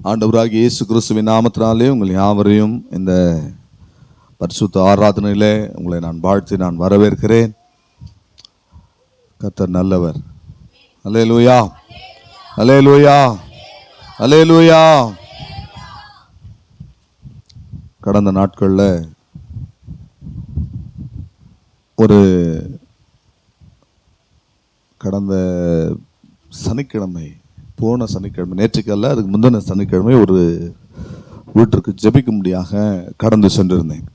ஆண்டவராகிய இயேசு கிறிஸ்துவின் நாமத்தினாலே உங்கள் யாவரையும் இந்த பரிசுத்த ஆராதனையிலே உங்களை நான் வாழ்த்தி நான் வரவேற்கிறேன். கர்த்தர் நல்லவர். அல்லேலூயா, அல்லேலூயா, அல்லேலூயா. கடந்த நாட்களில் கடந்த சனிக்கிழமை, போன சனிக்கிழமை, நேற்றுக்கல்ல அதுக்கு முந்தின சனிக்கிழமை ஒரு வீட்டிற்கு ஜெபிக்கும்படியாக கடந்து சென்றிருந்தேன்.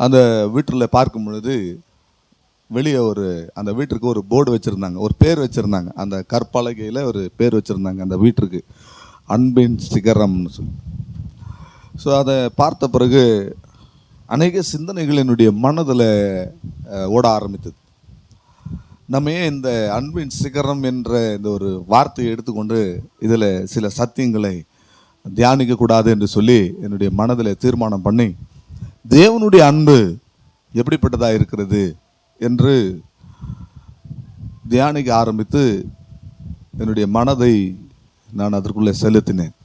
அந்த வீட்டில் பார்க்கும் பொழுது வெளியே அந்த வீட்டிற்கு ஒரு போர்டு வச்சுருந்தாங்க, ஒரு பேர் வச்சுருந்தாங்க. அந்த கற்பலகையில் ஒரு பேர் வச்சுருந்தாங்க அந்த வீட்டிற்கு, அன்பின் சிகரம்னு சொல்லி. ஸோ அதை பார்த்த பிறகு அநேக சிந்தனைகள் என்னுடைய மனதில் ஓட ஆரம்பித்தது. நம்ம ஏன் இந்த அன்பின் சிகரம் என்ற இந்த ஒரு வார்த்தையை எடுத்துக்கொண்டு இதில் சில சத்தியங்களை தியானிக்கக்கூடாது என்று சொல்லி என்னுடைய மனதில் தீர்மானம் பண்ணி, தேவனுடைய அன்பு எப்படிப்பட்டதாக இருக்கிறது என்று தியானிக்க ஆரம்பித்து என்னுடைய மனதை நான் அதற்குள்ளே செலுத்தினேன்.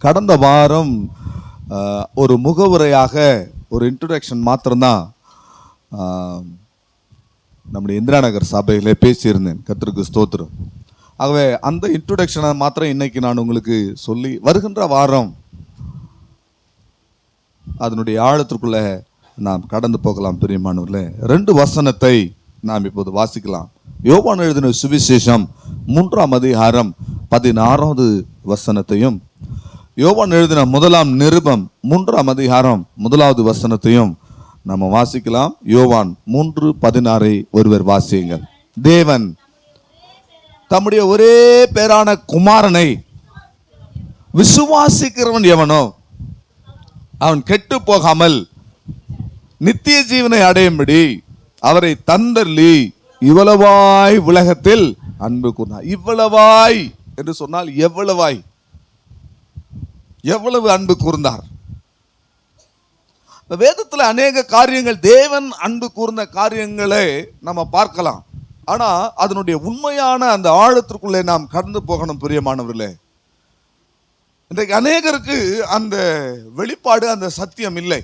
கடந்த வாரம் ஒரு முகவுரையாக ஒரு இன்ட்ரோடக்ஷன் மாத்திரம்தான் நம்முடைய இந்திரா நகர் சபையிலே பேசியிருந்தேன். கர்த்தருக்கு ஸ்தோத்திரம். ஆகவே அந்த இன்ட்ரோடக்ஷனை மாத்திரம் இன்னைக்கு நான் உங்களுக்கு சொல்லி, வருகின்ற வாரம் அதனுடைய ஆழத்திற்குள்ள நாம் கடந்து போகலாம். பிரியமானவர்களே, 2 வசனத்தை நாம் இப்போது வாசிக்கலாம். யோவான் எழுதின சுவிசேஷம் 3ஆம் அதிகாரம் 16வது வசனத்தையும், யோவான் எழுதின 1ஆம் நிருபம் 3ஆம் அதிகாரம் 1வது வசனத்தையும் நம்ம வாசிக்கலாம். யோவான் 3:16 ஒருவர் வாசியுங்கள். தேவன் தம்முடைய ஒரே பேரான குமாரனை விசுவாசிக்கிறவன் எவனோ அவன் கெட்டு போகாமல் நித்திய ஜீவனை அடையும்படி அவரை தந்தள்ளி இவ்வளவாய் உலகத்தில் அன்பு கூர்ந்தார். இவ்வளவாய் என்று சொன்னால் எவ்வளவாய், எவ்வளவு அன்பு கூர்ந்தார். வேதத்தில் அநேக காரியங்கள், தேவன் அன்பு கூர்ந்த காரியங்களை நம்ம பார்க்கலாம். ஆனா அதனுடைய உண்மையான அந்த ஆழத்திற்குள்ளே நாம் கடந்து போகணும். பிரியமானவர்களே, இன்றைக்கு அநேகருக்கு அந்த வெளிப்பாடு, அந்த சத்தியம் இல்லை.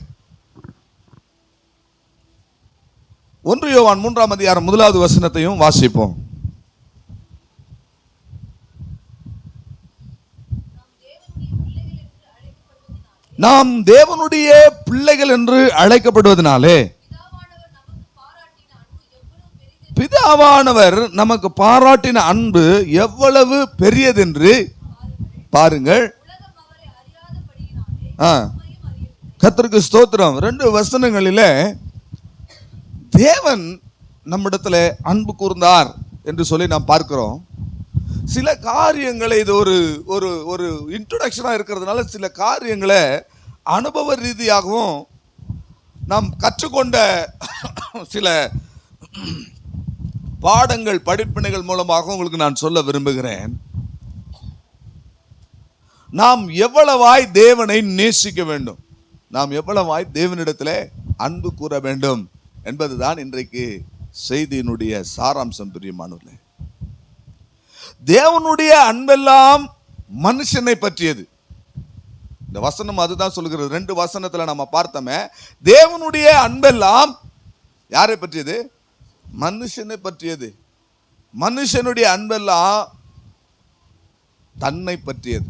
1 யோவான் 3ஆம் அதிகாரம் 1வது வசனத்தையும் வாசிப்போம். நாம் தேவனுடைய பிள்ளைகள் என்று அழைக்கப்படுவதனாலே பிதாவானவர் நமக்கு பாராட்டின அன்பு எவ்வளவு பெரியதென்று பாருங்கள். கர்த்தருக்கு ஸ்தோத்திரம். 2 வசனங்களிலே தேவன் நம்மிடத்தில் அன்பு கூர்ந்தார் என்று சொல்லி நாம் பார்க்கிறோம். சில காரியங்களை, இது ஒரு இன்ட்ரோடக்ஷனாக இருக்கிறதுனால சில காரியங்களை அனுபவ ரீதியாகவும் நாம் கற்றுக்கொண்ட சில பாடங்கள், படிப்பினைகள் மூலமாக உங்களுக்கு நான் சொல்ல விரும்புகிறேன். நாம் எவ்வளவாய் தேவனை நேசிக்க வேண்டும், நாம் எவ்வளவாய் தேவனிடத்தில் அன்பு கூற வேண்டும் என்பதுதான் இன்றைக்கு செய்தியினுடைய சாராம்சம். பிரியமானவர்களே, தேவனுடைய அன்பெல்லாம் மனுஷனை பற்றியது. இந்த வசனம் அதுதான் சொல்கிறது. 2 வசனத்துல நம்ம பார்த்தோமே, தேவனுடைய அன்பெல்லாம் யாரை பற்றியது? மனுஷனை பற்றியது. மனுஷனுடைய அன்பெல்லாம் தன்னை பற்றியது.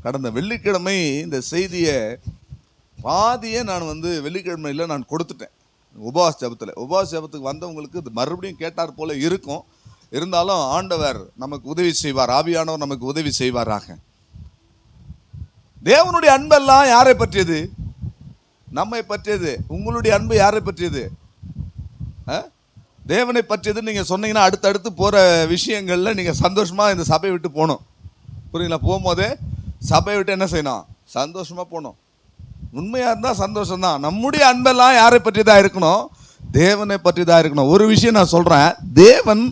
கடந்த வெள்ளிக்கிழமை இந்த செய்தியை பாதியே நான் வெள்ளிக்கிழமையில் நான் கொடுத்துட்டேன். உபவாச ஜெபத்துக்கு வந்தவங்களுக்கு இது மறுபடியும் கேட்டார் போல இருக்கும். இருந்தாலும் ஆண்டவர் நமக்கு உதவி செய்வார், ஆவியானவர் நமக்கு உதவி செய்வாராக. தேவனுடைய அன்பெல்லாம் யாரை பற்றியது? நம்மை பற்றியது. உங்களுடைய அன்பு யாரை பற்றியது? தேவனை பற்றியது. நீங்க சொன்னீங்கன்னா அடுத்தடுத்து போற விஷயங்கள்ல நீங்க சந்தோஷமா இந்த சபையை விட்டு போகணும். புரியுங்களா? போகும்போதே சபையை விட்டு என்ன செய்யணும்? சந்தோஷமா போகணும். உண்மையா இருந்தா சந்தோஷம் தான். நம்முடைய அன்பெல்லாம் யாரை பற்றியதா இருக்கணும்? தேவனை பற்றியதா இருக்கணும். ஒரு விஷயம் நான் சொல்றேன், தேவன்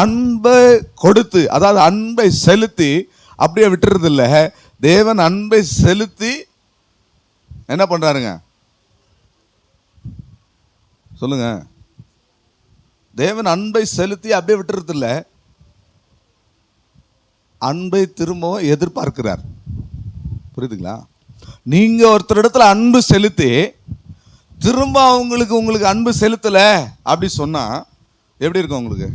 அன்பை கொடுத்து, அதாவது அன்பை செலுத்தி அப்படியே விட்டுறது இல்லை. தேவன் அன்பை செலுத்தி என்ன பண்றாருங்க? சொல்லுங்க. தேவன் அன்பை செலுத்தி அப்படியே விட்டுறது இல்லை. அன்பை திரும்பவும் எதிர்பார்க்கிறார். புரியுதுங்களா? நீங்க ஒருத்தரிடத்துல அன்பு செலுத்தி திரும்ப உங்களுக்கு அன்பு செலுத்தல அப்படி சொன்னா எப்படி இருக்கும்? உங்களுக்கு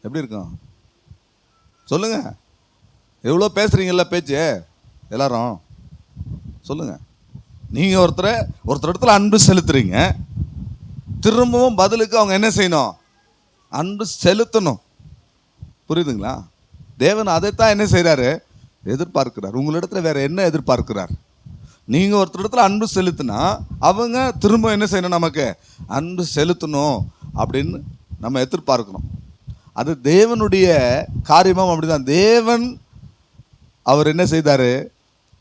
எப்படி இருக்கும் சொல்லுங்க. எவ்வளோ பேசுறீங்கல்ல பேச்சு எல்லாரும், சொல்லுங்க. நீங்க ஒருத்தர் இடத்துல அன்பு செலுத்துறீங்க, திரும்பவும் பதிலுக்கு அவங்க என்ன செய்யணும்? அன்பு செலுத்தணும். புரியுதுங்களா? தேவன் அதைத்தான் என்ன செய்யறாரு? எதிர்பார்க்கிறார். உங்களிடத்துல வேற என்ன எதிர்பார்க்கிறார்? நீங்க ஒருத்தரிடத்துல அன்பு செலுத்தினா அவங்க திரும்ப என்ன செய்யணும்? நமக்கு அன்பு செலுத்தணும் அப்படின்னு நம்ம எதிர்பார்க்கணும். அது தேவனுடைய காரியமும் அப்படிதான். தேவன் அவர் என்ன செய்தாரு?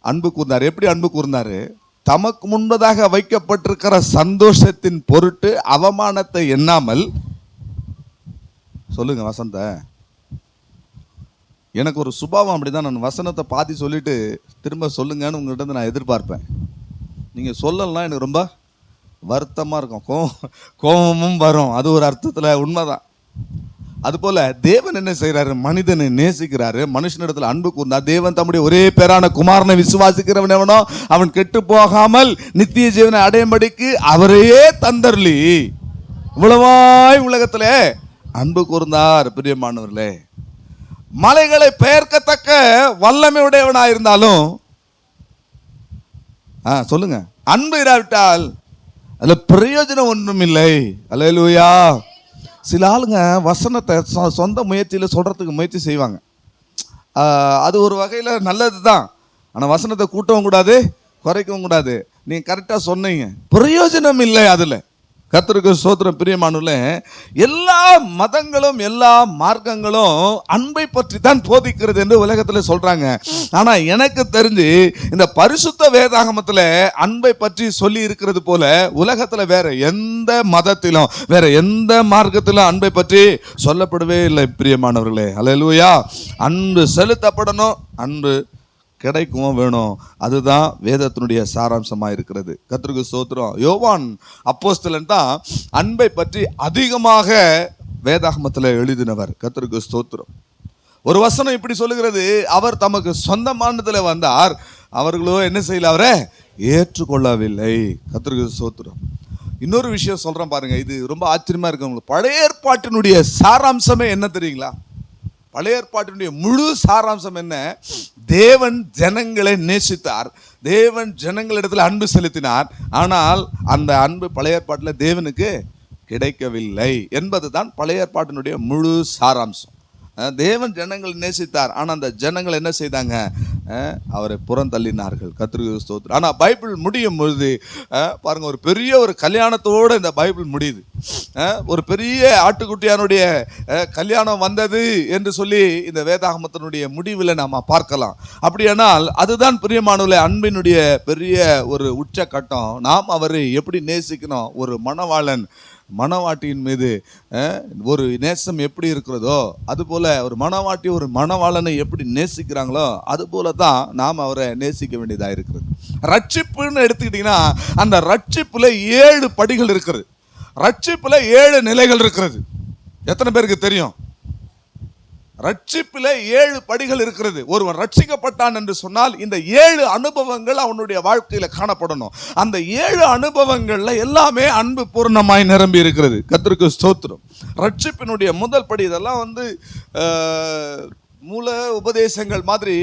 அன்பு கூர்ந்தார். எப்படி அன்பு கூர்ந்தாரு? தமக்கு முன்பதாக வைக்கப்பட்டிருக்கிற சந்தோஷத்தின் பொருட்டு அவமானத்தை எண்ணாமல், சொல்லுங்க வசந்த, எனக்கு ஒரு சுபாவம் அப்படிதான். நான் வசனத்தை பாதி சொல்லிட்டு திரும்ப சொல்லுங்கன்னு உங்கள்கிட்ட நான் எதிர்பார்ப்பேன். நீங்கள் சொல்லலாம், எனக்கு ரொம்ப வருத்தமாக இருக்கும், கோபமும் வரும். அது ஒரு அர்த்தத்தில் உண்மைதான். அதுபோல தேவன் என்ன செய்யறாரு? மனிதனை நேசிக்கிறாரு, மனுஷனிடத்தில் அன்பு கூர்ந்தார். தேவன் தம்முடைய ஒரே பேரான குமாரனை விசுவாசிக்கிறவன் எவனோ அவன் கெட்டு போகாமல் நித்திய ஜீவனை அடையும்படிக்கு அவரையே தந்தர்லி இவ்வளவாய் உலகத்திலே அன்பு கூர்ந்தார். பிரியமானவர்களே, மலைகளை பெயர்க்கத்தக்க வல்லமை உடையவனாயிருந்தாலும் சொல்லுங்க, அன்பு இராவிட்டால் அதுல பிரயோஜனம் ஒன்றும் இல்லை. அல்லேலூயா. சில ஆளுங்க வசனத்தை சொந்த முயற்சியில சொல்றதுக்கு முயற்சி செய்வாங்க. அது ஒரு வகையில நல்லது தான். ஆனா வசனத்தை கூட்டவும் கூடாது, குறைக்கவும் கூடாது. நீங்க கரெக்டா சொன்னீங்க, பிரயோஜனம் இல்லை அதுல. கர்த்தருக்கு ஸ்தோத்திரம். பிரியமானவர்களே, எல்லா மதங்களும் எல்லா மார்க்கங்களும் அன்பை பற்றி தான் போதிக்கிறது என்று உலகத்தில் சொல்றாங்க. ஆனா எனக்கு தெரிஞ்சு இந்த பரிசுத்த வேதாகமத்தில் அன்பை பற்றி சொல்லி இருக்கிறது போல உலகத்துல வேற எந்த மதத்திலும் வேற எந்த மார்க்கத்திலும் அன்பை பற்றி சொல்லப்படவே இல்லை. பிரியமானவர்களே, அல்லேலூயா. அன்பு செலுத்தப்படணும், அன்பு கிடைக்கவும் வேணும். அதுதான் வேதத்தினுடைய சாராம்சமாக இருக்கிறது. கர்த்தருக்கு ஸ்தோத்திரம். யோவான் அப்போஸ்தலன் தான் அன்பை பற்றி அதிகமாக வேதாகமத்தில் எழுதினவர். கர்த்தருக்கு ஸ்தோத்திரம். ஒரு வசனம் இப்படி சொல்லுகிறது, அவர் தமக்கு சொந்தமானதில் வந்தார், அவர்களோ என்ன செய்யல? அவரை ஏற்றுக்கொள்ளவில்லை. கர்த்தருக்கு ஸ்தோத்திரம். இன்னொரு விஷயம் சொல்றேன் பாருங்க, இது ரொம்ப ஆச்சரியமா இருக்கு உங்களுக்கு. பழைய ஏற்பாட்டினுடைய சாராம்சமே என்ன தெரியுங்களா? பழைய ஏற்பாட்டினுடைய முழு சாராம்சம் என்ன? தேவன் ஜனங்களை நேசித்தார், தேவன் ஜனங்களிடத்தில் அன்பு செலுத்தினார். ஆனால் அந்த அன்பு பழைய ஏற்பாட்டில் தேவனுக்கு கிடைக்கவில்லை என்பதுதான் பழைய ஏற்பாட்டினுடைய முழு சாராம்சம். தேவன் ஜனங்களை நேசித்தார், ஆனால் அந்த ஜனங்கள் என்ன செய்தாங்க? அவரை புறந்தள்ளினார்கள். கர்த்தருக்கு ஸ்தோத்திரம். ஆனால் பைபிள் முடியும் பொழுது பாருங்க, ஒரு பெரிய ஒரு கல்யாணத்தோடு இந்த பைபிள் முடியுது. ஒரு பெரிய ஆட்டுக்குட்டியானுடைய கல்யாணம் வந்தது என்று சொல்லி இந்த வேதாகமத்தினுடைய முடிவில் நாம் பார்க்கலாம். அப்படியானால் அதுதான் பிரியமானவர்களே அன்பினுடைய பெரிய ஒரு உச்சக்கட்டம். நாம் அவரை எப்படி நேசிக்கணும்? ஒரு மணவாளன் மணவாட்டியின் மீது ஒரு நேசம் எப்படி இருக்கிறதோ அதுபோல ஒரு மணவாட்டி ஒரு மணவாளனை எப்படி நேசிக்கிறாங்களோ அதுபோல தான் நாம் அவரை நேசிக்க வேண்டியதாக இருக்கிறது. ரட்சிப்புன்னு எடுத்துக்கிட்டீங்கன்னா அந்த ரட்சிப்புல 7 படிகள் இருக்கிறது. ரட்சிப்புல 7 நிலைகள் இருக்கிறது. எத்தனை பேருக்கு தெரியும்? ரட்சிப்பில் 7 படிகள் இருக்கிறது. ஒருவன் ரட்சிக்கப்பட்டான் என்று சொன்னால் இந்த 7 அனுபவங்கள் அவனுடைய வாழ்க்கையில காணப்படணும். அந்த 7 அனுபவங்கள்ல எல்லாமே அன்பு பூர்ணமாய் நிரம்பி இருக்கிறது. கர்த்தருக்கு ஸ்தோத்திரம். ரட்சிப்பினுடைய முதல் படி, இதெல்லாம் மூல உபதேசங்கள் மாதிரி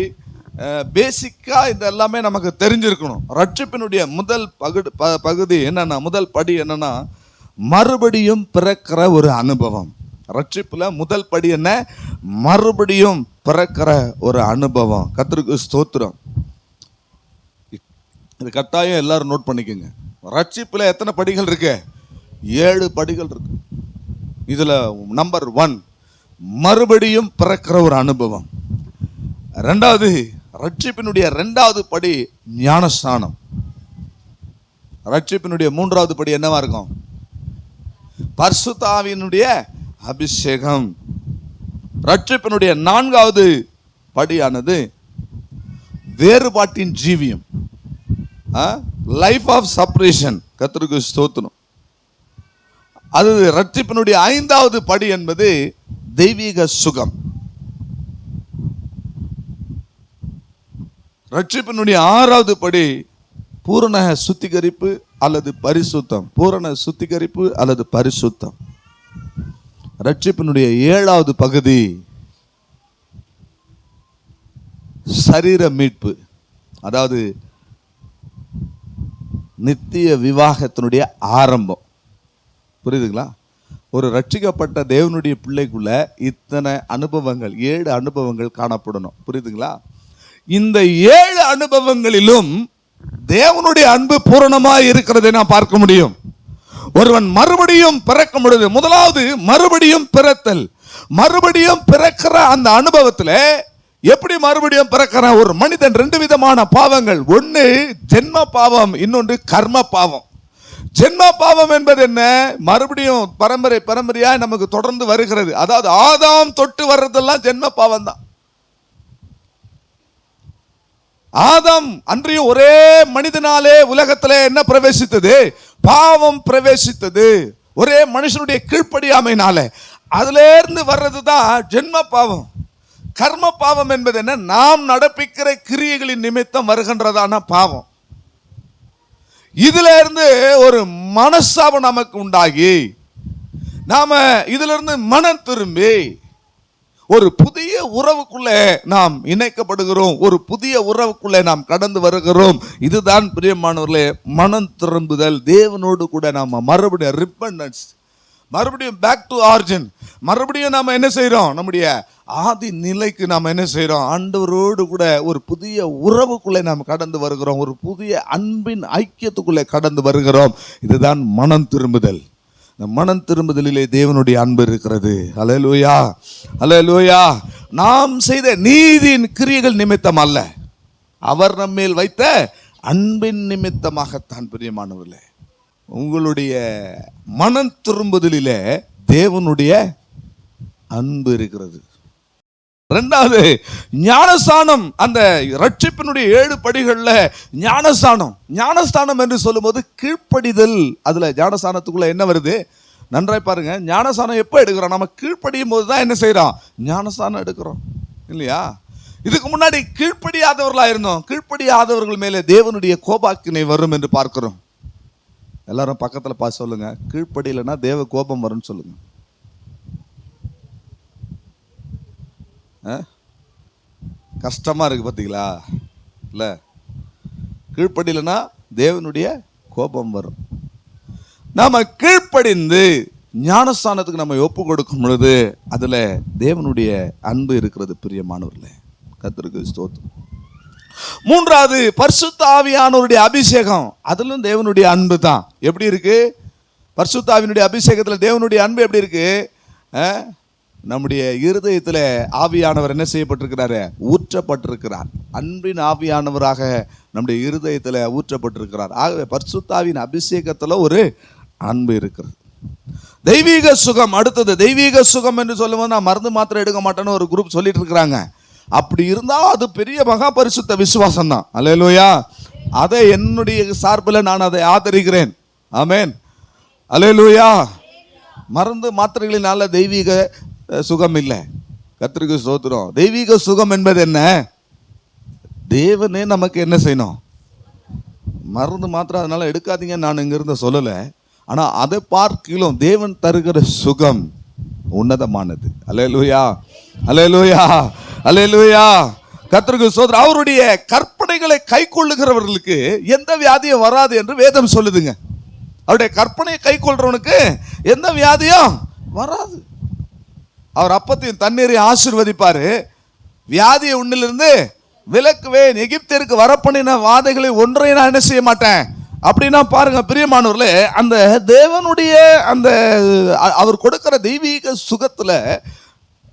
பேசிக்கா இது எல்லாமே நமக்கு தெரிஞ்சிருக்கணும். ரட்சிப்பினுடைய முதல் பகுதி என்னன்னா, முதல் படி என்னன்னா, மறுபடியும் பிறக்கிற ஒரு அனுபவம். ரட்சிப்புல முதல் படி என்ன? மறுபடியும் பிறக்கிற ஒரு அனுபவம். கர்த்தருக்கு ஸ்தோத்திரம். இது கட்டாயம் எல்லாரும் நோட் பண்ணிக்கோங்க. ரட்சிப்புல எத்தனை படிகள் இருக்கு? 7 படிகள் இருக்கு. இதுல நம்பர் 1 மறுபடியும் பிறக்கிற ஒரு அனுபவம். ரெண்டாவது, ரட்சிப்பினுடைய 2வது படி ஞானஸ்நானம். ரட்சிப்பினுடைய 3வது படி என்னவா இருக்கும்? பரிசுத்த ஆவியினுடைய அபிஷேகம். ரட்சிப்பினுடைய 4வது படியானது வேறுபாட்டின் ஜீவியம், லைஃப் ஆஃப் செப்பரேஷன். கர்த்தருக்கு ஸ்தோத்திரம். அது ரட்சிப்பினுடைய 5வது படி என்பது தெய்வீக சுகம். ரட்சிப்பினுடைய 6வது படி பூரண சுத்திகரிப்பு அல்லது பரிசுத்தம். பூரண சுத்திகரிப்பு அல்லது பரிசுத்தம். ரட்சிப்பினுடைய 7வது பகுதி சரீர மீட்பு, அதாவது நித்திய விவாகத்தினுடைய ஆரம்பம். புரியுதுங்களா? ஒரு ரட்சிக்கப்பட்ட தேவனுடைய பிள்ளைக்குள்ள இத்தனை அனுபவங்கள், 7 அனுபவங்கள் காணப்படணும். புரியுதுங்களா? இந்த 7 அனுபவங்களிலும் தேவனுடைய அன்பு பூரணமாய் இருக்கிறதை நான் பார்க்க முடியும். ஒருவன் மறுபடியும் பிறக்கும் பொழுது, முதலாவது மறுபடியும் பிறத்தல். மறுபடியும் பிறக்கிற அந்த அனுபவத்தில் எப்படி மறுபடியும் பிறக்கிற ஒரு மனிதன் 2 விதமான பாவங்கள். ஒன்று ஜென்ம பாவம், இன்னொன்று கர்ம பாவம். ஜென்ம பாவம் என்பது என்ன? மறுபடியும் பரம்பரையா நமக்கு தொடர்ந்து வருகிறது. அதாவது ஆதாம் தொட்டு வர்றதெல்லாம் ஜென்ம பாவம் தான். ஆதாம் அன்றையும் ஒரே மனிதனாலே உலகத்திலே என்ன பிரவேசித்தது? பாவம் பிரவேசித்தது. ஒரே மனுஷனுடைய கீழ்ப்படியாமையினால அதுல இருந்து வர்றதுதான் ஜென்ம பாவம். கர்ம பாவம் என்பது என்ன? நாம் நடப்பிக்கிற கிரியைகளின் நிமித்தம் வருகின்றதான பாவம். இதுல இருந்து ஒரு மனஸ்தாபம் நமக்கு உண்டாகி நாம இதுல இருந்து மனம் திரும்பி ஒரு புதிய உறவுக்குள்ளே நாம் இணைக்கப்படுகிறோம். ஒரு புதிய உறவுக்குள்ளே நாம் கடந்து வருகிறோம். இதுதான் பிரியமானவர்களே மனம் திரும்புதல். தேவனோடு கூட நாம மறுபடியும் ரிப்பெண்டன்ஸ், மறுபடியும் பேக் டு ஆரிஜின், மறுபடியும் நாம என்ன செய்யறோம்? நம்முடைய ஆதி நிலைக்கு நாம் என்ன செய்யறோம்? ஆண்டவரோடு கூட ஒரு புதிய உறவுக்குள்ளே நாம் கடந்து வருகிறோம். ஒரு புதிய அன்பின் ஐக்கியத்துக்குள்ளே கடந்து வருகிறோம். இதுதான் மனம் திரும்புதல். இந்த மனம் திரும்புதலிலே தேவனுடைய அன்பு இருக்கிறது. அல்லேலூயா, அல்லேலூயா. நாம் செய்த நீதியின் கிரியைகள் நிமித்தம் அல்ல, அவர் நம்மேல் வைத்த அன்பின் நிமித்தமாகத்தான். பிரியமானவர்களே, உங்களுடைய மனம் திரும்புதலிலே தேவனுடைய அன்பு இருக்கிறது. 2வது ஞானஸ்தானம். அந்த ரட்சிப்பினுடைய 7 படிகள்ல ஞானஸ்தானம். ஞானஸ்தானம் என்று சொல்லும்போது கீழ்ப்படிதல். அதுல ஞானஸ்தானத்துக்குள்ள என்ன வருது? நன்றாய் பாருங்க. ஞானஸ்தானம் எப்போ எடுக்கிறோம்? நம்ம கீழ்ப்படியும் போது தான் என்ன செய்யறோம்? ஞானஸ்தானம் எடுக்கிறோம், இல்லையா? இதுக்கு முன்னாடி கீழ்ப்படியாதவர்களா இருந்தோம். கீழ்ப்படியாதவர்கள் மேலே தேவனுடைய கோபாக்கினை வரும் என்று பார்க்கிறோம். எல்லாரும் பக்கத்துல பார்த்து சொல்லுங்க, கீழ்ப்படியலைன்னா தேவ கோபம் வரும்னு சொல்லுங்க. கஷ்டமா இருக்கு பார்த்தீங்களா? இல்ல, கீழ்ப்படியலைன்னா தேவனுடைய கோபம் வரும். நாம கீழ்ப்படிந்து ஞானஸ்தானத்துக்கு நம்ம ஒப்பு கொடுக்கும் பொழுது அதுல தேவனுடைய அன்பு இருக்கிறது. பிரியமானவர்களே, கர்த்தருக்கு ஸ்தோத்திரம். 3வது பரிசுத்த ஆவியானவருடைய அபிஷேகம். அதிலும் தேவனுடைய அன்பு தான். எப்படி இருக்கு? பரிசுத்த ஆவியினுடைய அபிஷேகத்தில் தேவனுடைய அன்பு எப்படி இருக்கு? நம்முடைய இருதயத்தில் ஆவியானவர் என்ன செய்யப்பட்டிருக்கிறாரு? ஊற்றப்பட்டிருக்கிறார். அன்பின் ஆவியானவராக நம்முடைய இருதயத்தில் ஊற்றப்பட்டிருக்கிறார். ஆகவே பரிசுத்த ஆவியின் அபிஷேகத்தில் ஒரு அன்பு இருக்கிறது. தெய்வீக சுகம். அடுத்தது தெய்வீக சுகம் என்று சொல்லும்போது நான் மருந்து மாத்திரை எடுக்க மாட்டேன்னு ஒரு குரூப் சொல்லிட்டு இருக்கிறாங்க. அப்படி இருந்தா அது பெரிய மகா பரிசுத்த விசுவாசம் தான். அல்லேலூயா. அதை என்னுடைய சார்பில் நான் அதை ஆதரிக்கிறேன். ஆமென், அல்லேலூயா. மருந்து மாத்திரைகளினால தெய்வீக சுகம் இல்லை. கர்த்தருக்கு ஸ்தோத்திரம். தெய்வீக சுகம் என்பது என்ன? தேவனே நமக்கு என்ன செய்யணும்? மருந்து மாத்திரை அதனால எடுக்காதீங்க நான் இங்கிருந்து சொல்லலை. ஆனா அதை பார்க்கிலும் தேவன் தருகிற சுகம் உன்னதமானது. அல்லேலூயா, அல்லேலூயா, அல்லேலூயா. கர்த்தருக்கு ஸ்தோத்திரம். அவருடைய கற்பனைகளை கை கொள்ளுகிறவர்களுக்கு எந்த வியாதியும் வராது என்று வேதம் சொல்லுதுங்க. அவருடைய கற்பனையை கை கொள்றவனுக்கு எந்த வியாதியும் வராது. அவர் அப்பத்தையும் தண்ணீரையும் ஆசீர்வதிப்பாரு. வியாதியை உன்னிலிருந்து விலக்குவேன், எகிப்திற்கு வரப்பண்ணின வாதைகளை ஒன்றை நான் என்ன செய்ய மாட்டேன் அப்படின்னா பாருங்க பிரியமானவர்களே, அந்த தேவனுடைய அந்த அவர் கொடுக்கிற தெய்வீக சுகத்துல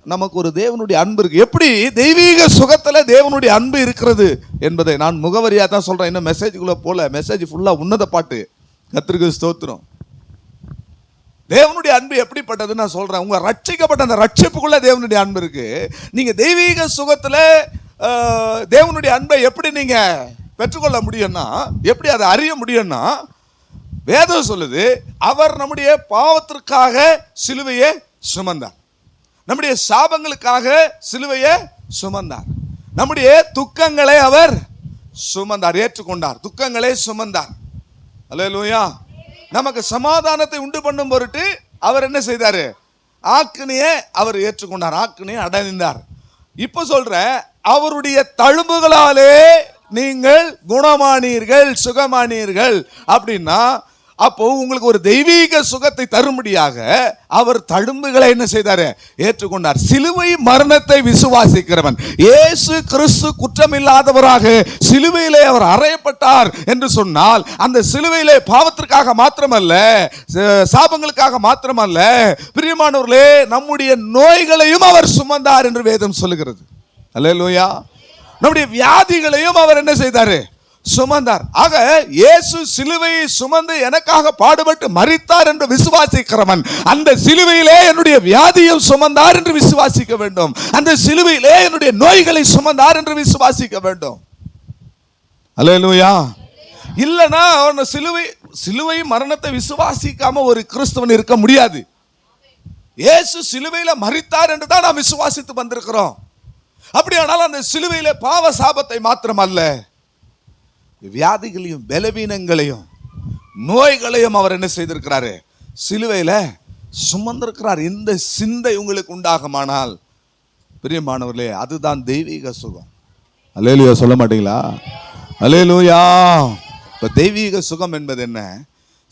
நமக்கு ஒரு தேவனுடைய அன்பு இருக்கு. எப்படி தெய்வீக சுகத்துல தேவனுடைய அன்பு இருக்கிறது என்பதை நான் முகவரியா தான் சொல்றேன். இன்னும் மெசேஜுக்குள்ள போல. மெசேஜ் ஃபுல்லா உன்னத பாட்டு. கர்த்தருக்கு ஸ்தோத்திரம். தேவனுடைய அன்பு எப்படிப்பட்டதுன்னு நான் சொல்றேன். உங்க ரட்சிக்கப்பட்ட அந்த ரட்சிப்புக்குள்ள தேவனுடைய அன்பு இருக்கு. நீங்க தெய்வீக சுகத்துல தேவனுடைய அன்பை எப்படி நீங்க பெற்றுக்கொள்ள முடியும்னா, எப்படி அதை அறிய முடியும்னா, வேதம் சொல்லுது அவர் நம்முடைய பாவத்திற்காக சிலுவையை சுமந்தார், நம்முடைய சாபங்களுக்காக சிலுவையை சுமந்தார், நம்முடைய துக்கங்களை அவர் சுமந்தார், ஏற்றுக்கொண்டார். துக்கங்களே சுமந்தார். அல்லேலூயா. நமக்கு சமாதானத்தை உண்டு பண்ணும் பொருட்டு அவர் என்ன செய்தாரு? ஆக்கினையை அவர் ஏற்றுக்கொண்டார், ஆக்கினையை அடைந்தார். இப்ப சொல்ற, அவருடைய தழும்புகளாலே நீங்கள் குணமானீர்கள், சுகமானீர்கள் அப்படின்னா, அப்போ உங்களுக்கு ஒரு தெய்வீக சுகத்தை தரும்படியாக அவர் தழும்புகளை என்ன செய்தாரு? ஏற்றுக்கொண்டார். சிலுவை மரணத்தை விசுவாசிக்கிறவன், இயேசு கிறிஸ்து குற்றமில்லாதவராக சிலுவையிலே அவர் அறையப்பட்டார் என்று சொன்னால், அந்த சிலுவையிலே பாவத்திற்காக மாத்திரமல்ல, சாபங்களுக்காக மாத்திரமல்ல, பிரியமானவர்களே, நம்முடைய நோய்களையும் அவர் சுமந்தார் என்று வேதம் சொல்லுகிறது. அல்லேலூயா. நம்முடைய வியாதிகளையும் அவர் என்ன செய்தாரு? சுமந்தார். ஆக இயேசு சிலுவையை சுமந்து எனக்காக பாடுபட்டு மரித்தார் என்று விசுவாசிக்கிறவன், அந்த சிலுவையிலே என்னுடைய வியாதியை சுமந்தார் என்று விசுவாசிக்க வேண்டும். அந்த சிலுவையிலே என்னுடைய நோய்களை சுமந்தார் என்று விசுவாசிக்க வேண்டும். அல்லேலூயா. இல்லனா சிலுவை மரணத்தை விசுவாசிக்காம ஒரு கிறிஸ்தவன் இருக்க முடியாது. இயேசு சிலுவையில மரித்தார் என்று தான் நாம் விசுவாசித்து வந்திருக்கிறோம். அப்படியானால் அந்த சிலுவையிலே பாவ சாபத்தை மாத்திரமல்ல, வியாதிகளையும் பலவீனங்களையும் நோய்களையும் அவர் என்ன செய்திருக்கிறாரு? சிலுவையில சுமந்திருக்கிறார். இந்த சிந்தை உங்களுக்கு உண்டாகுமானால், பிரியமானவர்களே, அதுதான் தெய்வீக சுகம். அல்லேலூயா சொல்ல மாட்டீங்களா? அல்லேலூயா. இப்ப தெய்வீக சுகம் என்பது என்ன?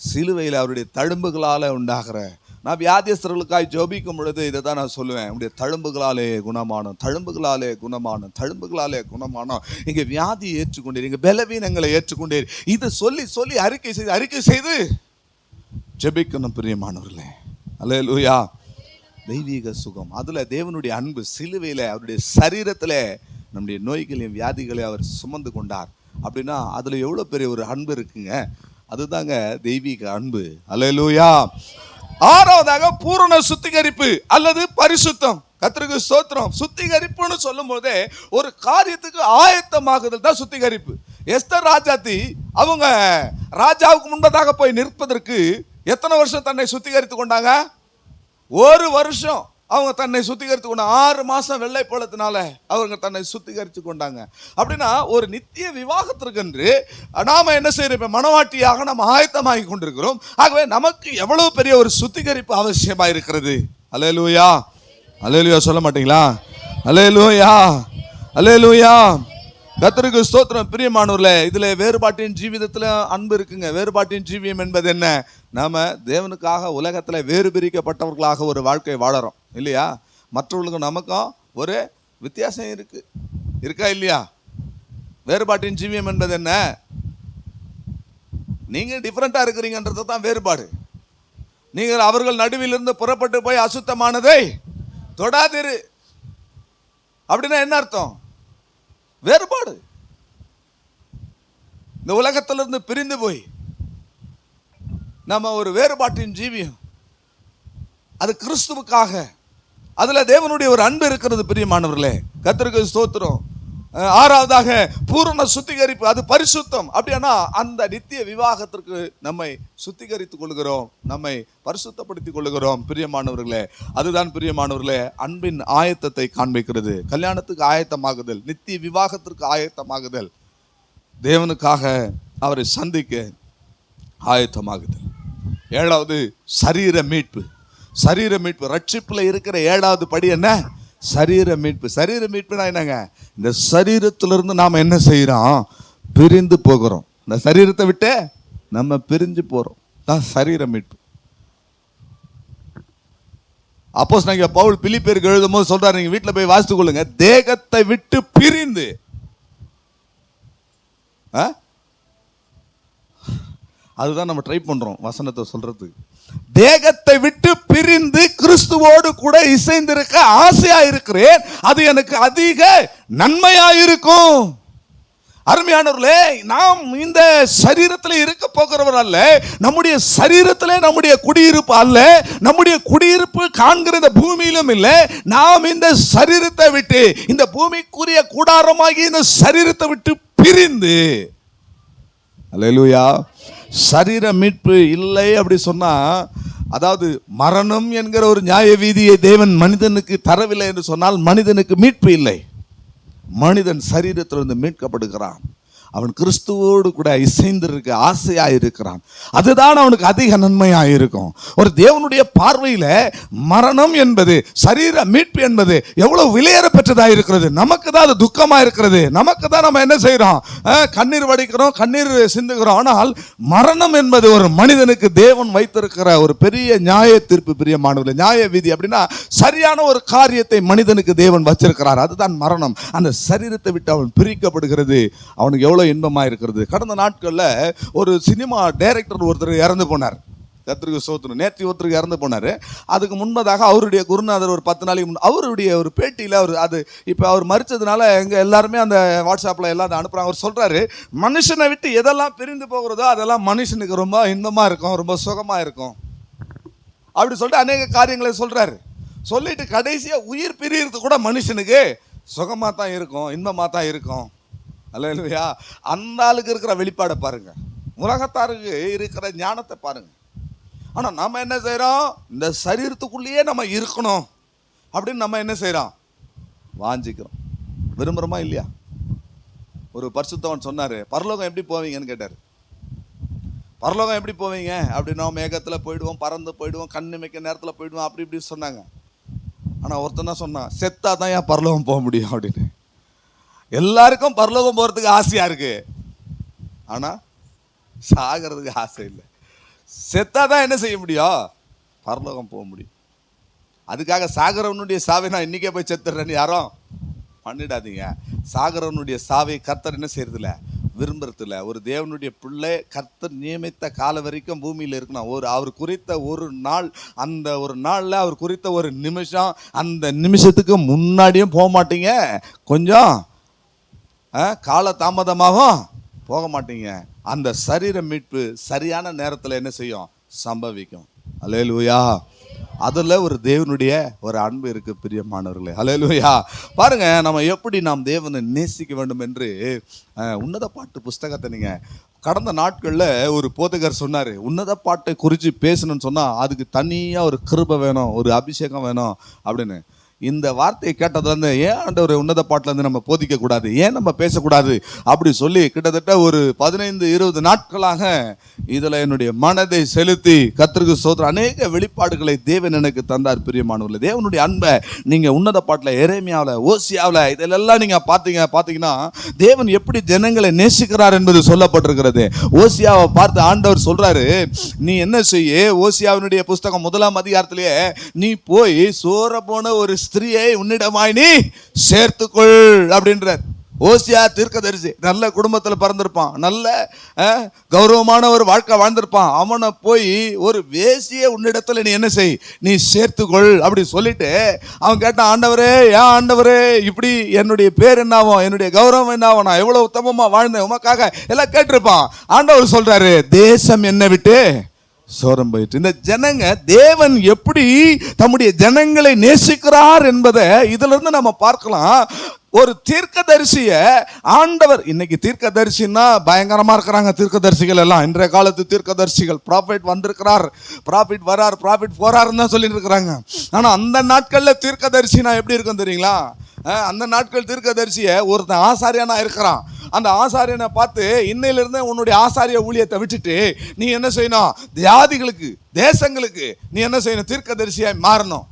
சிலுவையில் அவருடைய தழும்புகளால உண்டாகிற, நான் வியாதியஸ்தர்களுக்காய் ஜெபிக்கும் பொழுது இதை தான் நான் சொல்லுவேன், உடைய தழும்புகளாலே குணமானோம், தழும்புகளாலே குணமானோம், தழும்புகளாலே குணமானோம். இங்க வியாதியை ஏற்றுக்கொண்டீர், இங்க பலவீனங்களை ஏற்றுக்கொண்டீர். இதை சொல்லி சொல்லி அறிக்கை செய்து ஜெபிக்கணும் பிரியமானவர்களே. அல்லேலூயா. தெய்வீக சுகம், அதுல தேவனுடைய அன்பு, சிலுவையில அவருடைய சரீரத்துல நம்முடைய நோய்களையும் வியாதிகளையும் அவர் சுமந்து கொண்டார். அப்படின்னா அதுல எவ்வளவு பெரிய ஒரு அன்பு இருக்குங்க. அதுதாங்க தெய்வீக அன்பு. அல்லேலூயா. ஆறாவதாக பூரண சுத்திகரிப்பு அல்லது பரிசுத்தம். கர்த்தருக்கு ஸ்தோத்திரம். சுத்திகரிப்புன்னு சொல்லும் போதே ஒரு காரியத்துக்கு ஆயத்தமாகுதல் தான் சுத்திகரிப்பு. எஸ்தர் ராஜாத்தி அவங்க ராஜாவுக்கு முன்பதாக போய் நிற்பதற்கு எத்தனை வருஷம் தன்னை சுத்திகரித்து கொண்டாங்க? ஒரு வருஷம் அவங்க தன்னை சுத்திகரித்து கொண்டாங்க. 6 மாசம் வெள்ளை போலத்தினால அவங்க தன்னை சுத்திகரித்து கொண்டாங்க. அப்படின்னா ஒரு நித்திய விவாகத்திற்கு நாம என்ன செய்யறோம்? மனவாட்டியாக நம்ம ஆயத்தமாகி கொண்டிருக்கிறோம். ஆகவே நமக்கு எவ்வளவு பெரிய ஒரு சுத்திகரிப்பு அவசியமா இருக்கிறது. அல்லேலூயா. அல்லேலூயா சொல்ல மாட்டீங்களா? அல்லேலூயா. அல்லேலூயா. கர்த்தருக்கு ஸ்தோத்திரம். பிரியமானவர்களே, இதுல வேறுபாட்டின் ஜீவிதத்துல அன்பு இருக்குங்க. வேறுபாட்டின் ஜீவியம் என்பது என்ன? நாம தேவனுக்காக உலகத்துல வேறு பிரிக்கப்பட்டவர்களாக ஒரு வாழ்க்கை வாழறோம் இல்லையா? மற்றவர்களுக்கும் நமக்கும் ஒரு வித்தியாசம் இருக்கா இல்லையா? வேறுபாட்டின் ஜீவியம் என்பது என்ன? நீங்க டிஃபரெண்டா இருக்கிறீங்கன்றது தான் வேறுபாடு. நீங்கள் அவர்கள் நடுவிலிருந்து புறப்பட்டு போய் அசுத்தமானதை தொடாதிரு அப்படின்னா என்ன அர்த்தம்? வேறுபாடு. இந்த உலகத்திலிருந்து பிரிந்து போய் நம்ம ஒரு வேறுபாட்டின் ஜீவியம், அது கிறிஸ்துவுக்காக, அதுல தேவனுடைய ஒரு அன்பு இருக்கிறது பிரியமானவர்களே. கர்த்தருக்கு ஸ்தோத்திரம். ஆறாவதாக பூரண சுத்திகரிப்பு, அது பரிசுத்தம். அப்படின்னா அந்த நித்திய விவாகத்திற்கு நம்மை சுத்திகரித்துக் கொள்கிறோம், நம்மை பரிசுத்தப்படுத்திக் கொள்கிறோம் பிரியமானவர்களே. அதுதான் பிரியமானவர்களே அன்பின் ஆயத்தத்தை காண்பிக்கிறது. கல்யாணத்துக்கு ஆயத்தமாகுதல், நித்திய விவாகத்திற்கு ஆயத்தமாகுதல், தேவனுக்காக அவரை சந்திக்க ஆயத்தமாகுதல். ஏழாவது சரீர மீட்பு. சரீர மீட்பு ரட்சிப்புல இருக்கிற ஏழாவது படி என்ன? சரீர மீட்பு. சரீர மீட்புனா என்னங்க? இந்த சரீரத்திலிருந்து நாம என்ன செய்யறோம்? பிரிந்து போகிறோம். இந்த சரீரத்தை விட்டு நம்ம பிரிஞ்சு போறோம் தான் சரீர மீட்பு. அப்போஸ்தலனாகிய பவுல் பிலிப்பியருக்கு எழுதும்போது சொல்றாரு, நீங்க வீட்டுல போய் வாசித்துக் கொள்ளுங்க, தேகத்தை விட்டு பிரிந்து. அதுதான் நம்ம ட்ரை பண்றோம் வசனத்தை சொல்றதுக்கு. தேகத்தை விட்டு பிரிந்து கிறிஸ்துவோடு கூட இசைந்திருக்க ஆசையா இருக்கிறேன், அது எனக்கு அதிக நன்மையா இருக்கும். அருமையானவர்களே, நாம் இந்த சரீரத்தில் இருக்க போகிறவர் அல்ல. நம்முடைய சரீரத்திலே நம்முடைய குடியிருப்பு அல்ல. நம்முடைய குடியிருப்பு காண்கிற இந்த பூமியிலும் இல்லை. நாம் இந்த சரீரத்தை விட்டு, இந்த பூமிக்குரிய கூடாரமாகி இந்த சரீரத்தை விட்டு பிரிந்து, அல்லேலூயா, சரீர மீட்பு இல்லை அப்படி சொன்னா, அதாவது மரணம் என்கிற ஒரு நியாய வீதியை தேவன் மனிதனுக்கு தரவில்லை என்று சொன்னால் மனிதனுக்கு மீட்பு இல்லை. மனிதன் சரீரத்திலிருந்து மீட்கப்படுகிறான். அவன் கிறிஸ்துவோடு கூட இசைந்திருக்க ஆசையா இருக்கிறான். அதுதான் அவனுக்கு அதிக நன்மையா இருக்கும். ஒரு தேவனுடைய பார்வையில மரணம் என்பது, சரீர மீட்பு என்பது எவ்வளவு விலையேற பெற்றதா இருக்கிறது. நமக்கு தான் அது துக்கமா இருக்கிறது. நமக்கு தான் நம்ம என்ன செய்யறோம், கண்ணீர் வடிக்கிறோம், கண்ணீர் சிந்துகிறோம். ஆனால் மரணம் என்பது ஒரு மனிதனுக்கு தேவன் வைத்திருக்கிற ஒரு பெரிய நியாய தீர்ப்பு. பிரியமானவர்களே, நியாய விதி அப்படின்னா சரியான ஒரு காரியத்தை மனிதனுக்கு தேவன் வச்சிருக்கிறார். அதுதான் மரணம். அந்த சரீரத்தை விட்டு அவன் பிரிக்கப்படுகிறது. அவனுக்கு எவ்வளவு இன்பமா இருக்கிறது. கடந்த நாட்கள்ல ஒரு சினிமா டைரக்டர் ஒருத்தர் இறந்து போனார். கர்த்தருக்கு ஸ்தோத்திரம். நேற்று ஒருத்தருக்கு இறந்து போனார். அதுக்கு முன்பதாக அவருடைய குருநாதர் ஒரு 10 நாளைக்கு முன் அவருடைய ஒரு பேட்டியில் அவர் அது இப்போ அவர் மறிச்சதுனால எங்கள் எல்லாருமே அந்த வாட்ஸ்அப்பில் எல்லாம் அனுப்புகிறாங்க. அவர் சொல்கிறாரு, மனுஷனை விட்டு எதெல்லாம் பிரிந்து போகிறதோ அதெல்லாம் மனுஷனுக்கு ரொம்ப இன்பமாக இருக்கும், ரொம்ப சுகமாக இருக்கும் அப்படி சொல்லிட்டு அநேக காரியங்களை சொல்கிறாரு. சொல்லிட்டு கடைசியாக உயிர் பிரிகிறது கூட மனுஷனுக்கு சுகமாக தான் இருக்கும், இன்பமாக தான் இருக்கும். அல்லேலூயா. அந்த ஆளுக்கு இருக்கிற வெளிப்பாடை பாருங்க, உலகத்தாருக்கு இருக்கிற ஞானத்தை பாருங்க. ஆனால் நம்ம என்ன செய்கிறோம், இந்த சரீரத்துக்குள்ளேயே நம்ம இருக்கணும் அப்படின்னு நம்ம என்ன செய்கிறோம், வாஞ்சிக்கிறோம். விரும்புகிறோமா இல்லையா? ஒரு பரிசுத்தவன் சொன்னார், பரலோகம் எப்படி போவீங்கன்னு கேட்டார். பரலோகம் எப்படி போவீங்க அப்படின்னா, மேகத்தில் போயிடுவோம், பறந்து போயிடுவோம், கண்ணு மிக்க நேரத்தில் போயிடுவோம் அப்படி இப்படி சொன்னாங்க. ஆனால் ஒருத்தன் தான் சொன்னான், செத்தா தான் ஏன் பரலோகம் போக முடியும் அப்படின்னு. எல்லாருக்கும் பரலோகம் போகிறதுக்கு ஆசையாக இருக்கு, ஆனால் சாகிறதுக்கு ஆசை இல்லை. செத்தா தான் என்ன செய்ய முடியும், பரலோகம் போக முடியும். அதுக்காக சாகிறவனுடைய சாவை நான் இன்னைக்கே போய் செத்துறேன்னு யாரும் பண்ணிடாதீங்க. சாகிறவனுடைய சாவை கர்த்தர் என்ன செய்யறதில்ல, விரும்புறதில்ல. ஒரு தேவனுடைய பிள்ளை கர்த்தர் நியமித்த கால வரைக்கும் பூமியில் இருக்கணும். அவர் குறித்த ஒரு நாள், அந்த ஒரு நாளில் அவர் குறித்த ஒரு நிமிஷம், அந்த நிமிஷத்துக்கு முன்னாடியும் போக மாட்டீங்க, கொஞ்சம் கால தாமதமாகவும் போக மாட்டீங்க. அந்த சரீர மீட்பு சரியான நேரத்தில் என்ன செய்யும், சம்பவிக்கும். அல்லேலூயா. அதில் ஒரு தேவனுடைய ஒரு அன்பு இருக்கு பிரியமானவர்களே. அல்லேலூயா. பாருங்க, நம்ம எப்படி நாம் தேவனை நேசிக்க வேண்டும் என்று உன்னத பாட்டு புஸ்தகத்தை நீங்க கடந்த நாட்களில் ஒரு போதகர் சொன்னார், உன்னத பாட்டை குறித்து பேசணும்னு சொன்னால் அதுக்கு தனியாக ஒரு கிருபை வேணும், ஒரு அபிஷேகம் வேணும் அப்படின்னு. இந்த வார்த்தையை கேட்டதுலேருந்து ஏன் ஆண்டவர் உன்னத பாட்டிலேருந்து நம்ம போதிக்கக்கூடாது, ஏன் நம்ம பேசக்கூடாது அப்படி சொல்லி கிட்டத்தட்ட ஒரு 15-20 நாட்களாக இதில் என்னுடைய மனதை செலுத்தி கர்த்தருக்கு ஸ்தோத்திரம் அநேக வெளிப்பாடுகளை தேவன் எனக்கு தந்தார். பிரியமானவர்களே, தேவனுடைய அன்பை நீங்கள் உன்னத பாட்டில், எரேமியாவில், ஓசியாவில் இதிலெல்லாம் நீங்கள் பார்த்தீங்கன்னா தேவன் எப்படி ஜனங்களை நேசிக்கிறார் என்பது சொல்லப்பட்டிருக்கிறது. ஓசியாவை பார்த்து ஆண்டவர் சொல்றாரு, நீ என்ன செய்ய, ஓசியாவினுடைய புஸ்தகம் 1ஆம் அதிகாரத்திலேயே, நீ போய் சோர போன ஒரு ஸ்திரியை உன்னிடமாய் நீ சேர்த்துக்கொள் அப்படின்றார். ஓசியா தீர்க்கதரிசி நல்ல குடும்பத்தில் பிறந்திருப்பான், நல்ல கௌரவமான ஒரு வாழ்க்கை வாழ்ந்திருப்பான். அவனை போய் ஒரு வேசிய உன்னிடத்துல நீ என்ன செய், நீ சேர்த்துக்கொள் அப்படி சொல்லிட்டு அவன் கேட்டான், ஆண்டவரே, ஏன் ஆண்டவரே இப்படி என்னுடைய பேர் என்னாவும், என்னுடைய கௌரவம் என்னாவும், நான் எவ்வளவு உத்தமமா வாழ்ந்தேன் உமக்காக எல்லாம் கேட்டிருப்பான். ஆண்டவர் சொல்றாரு, தேசம் என்ன விட்டு சோரம் போயிட்டு. இந்த ஜனங்க தேவன் எப்படி தம்முடைய ஜனங்களை நேசிக்கிறார் என்பதை இதுல இருந்து நம்ம பார்க்கலாம். ஒரு தீர்க்கதரிசிய ஆண்டவர், இன்னைக்கு தீர்க்கதரிசின்னா பயங்கரமா இருக்கிறாங்க தீர்க்கதரிசிகள் எல்லாம். இன்றைய காலத்து தீர்க்கதரிசிகள், ப்ராஃபிட் வந்திருக்கிறார், ப்ராஃபிட் வரார், ப்ராஃபிட் போறாருன்னு தான் சொல்லிட்டு இருக்கிறாங்க. ஆனா அந்த நாட்கள்ல தீர்க்கதரிசினா எப்படி இருக்கும் தெரியுங்களா? அந்த நாட்கள் தீர்க்கதரிசிய ஒருத்தன் ஆசாரியனா இருக்கிறான். அந்த ஆசாரியனை பார்த்து, இன்னையிலிருந்து உன்னுடைய ஆசாரிய ஊழியத்தை விட்டுட்டு நீ என்ன செய்யணும், ஜாதிகளுக்கு, தேசங்களுக்கு நீ என்ன செய்யணும், தீர்க்கதரிசியாய் மாறணும்.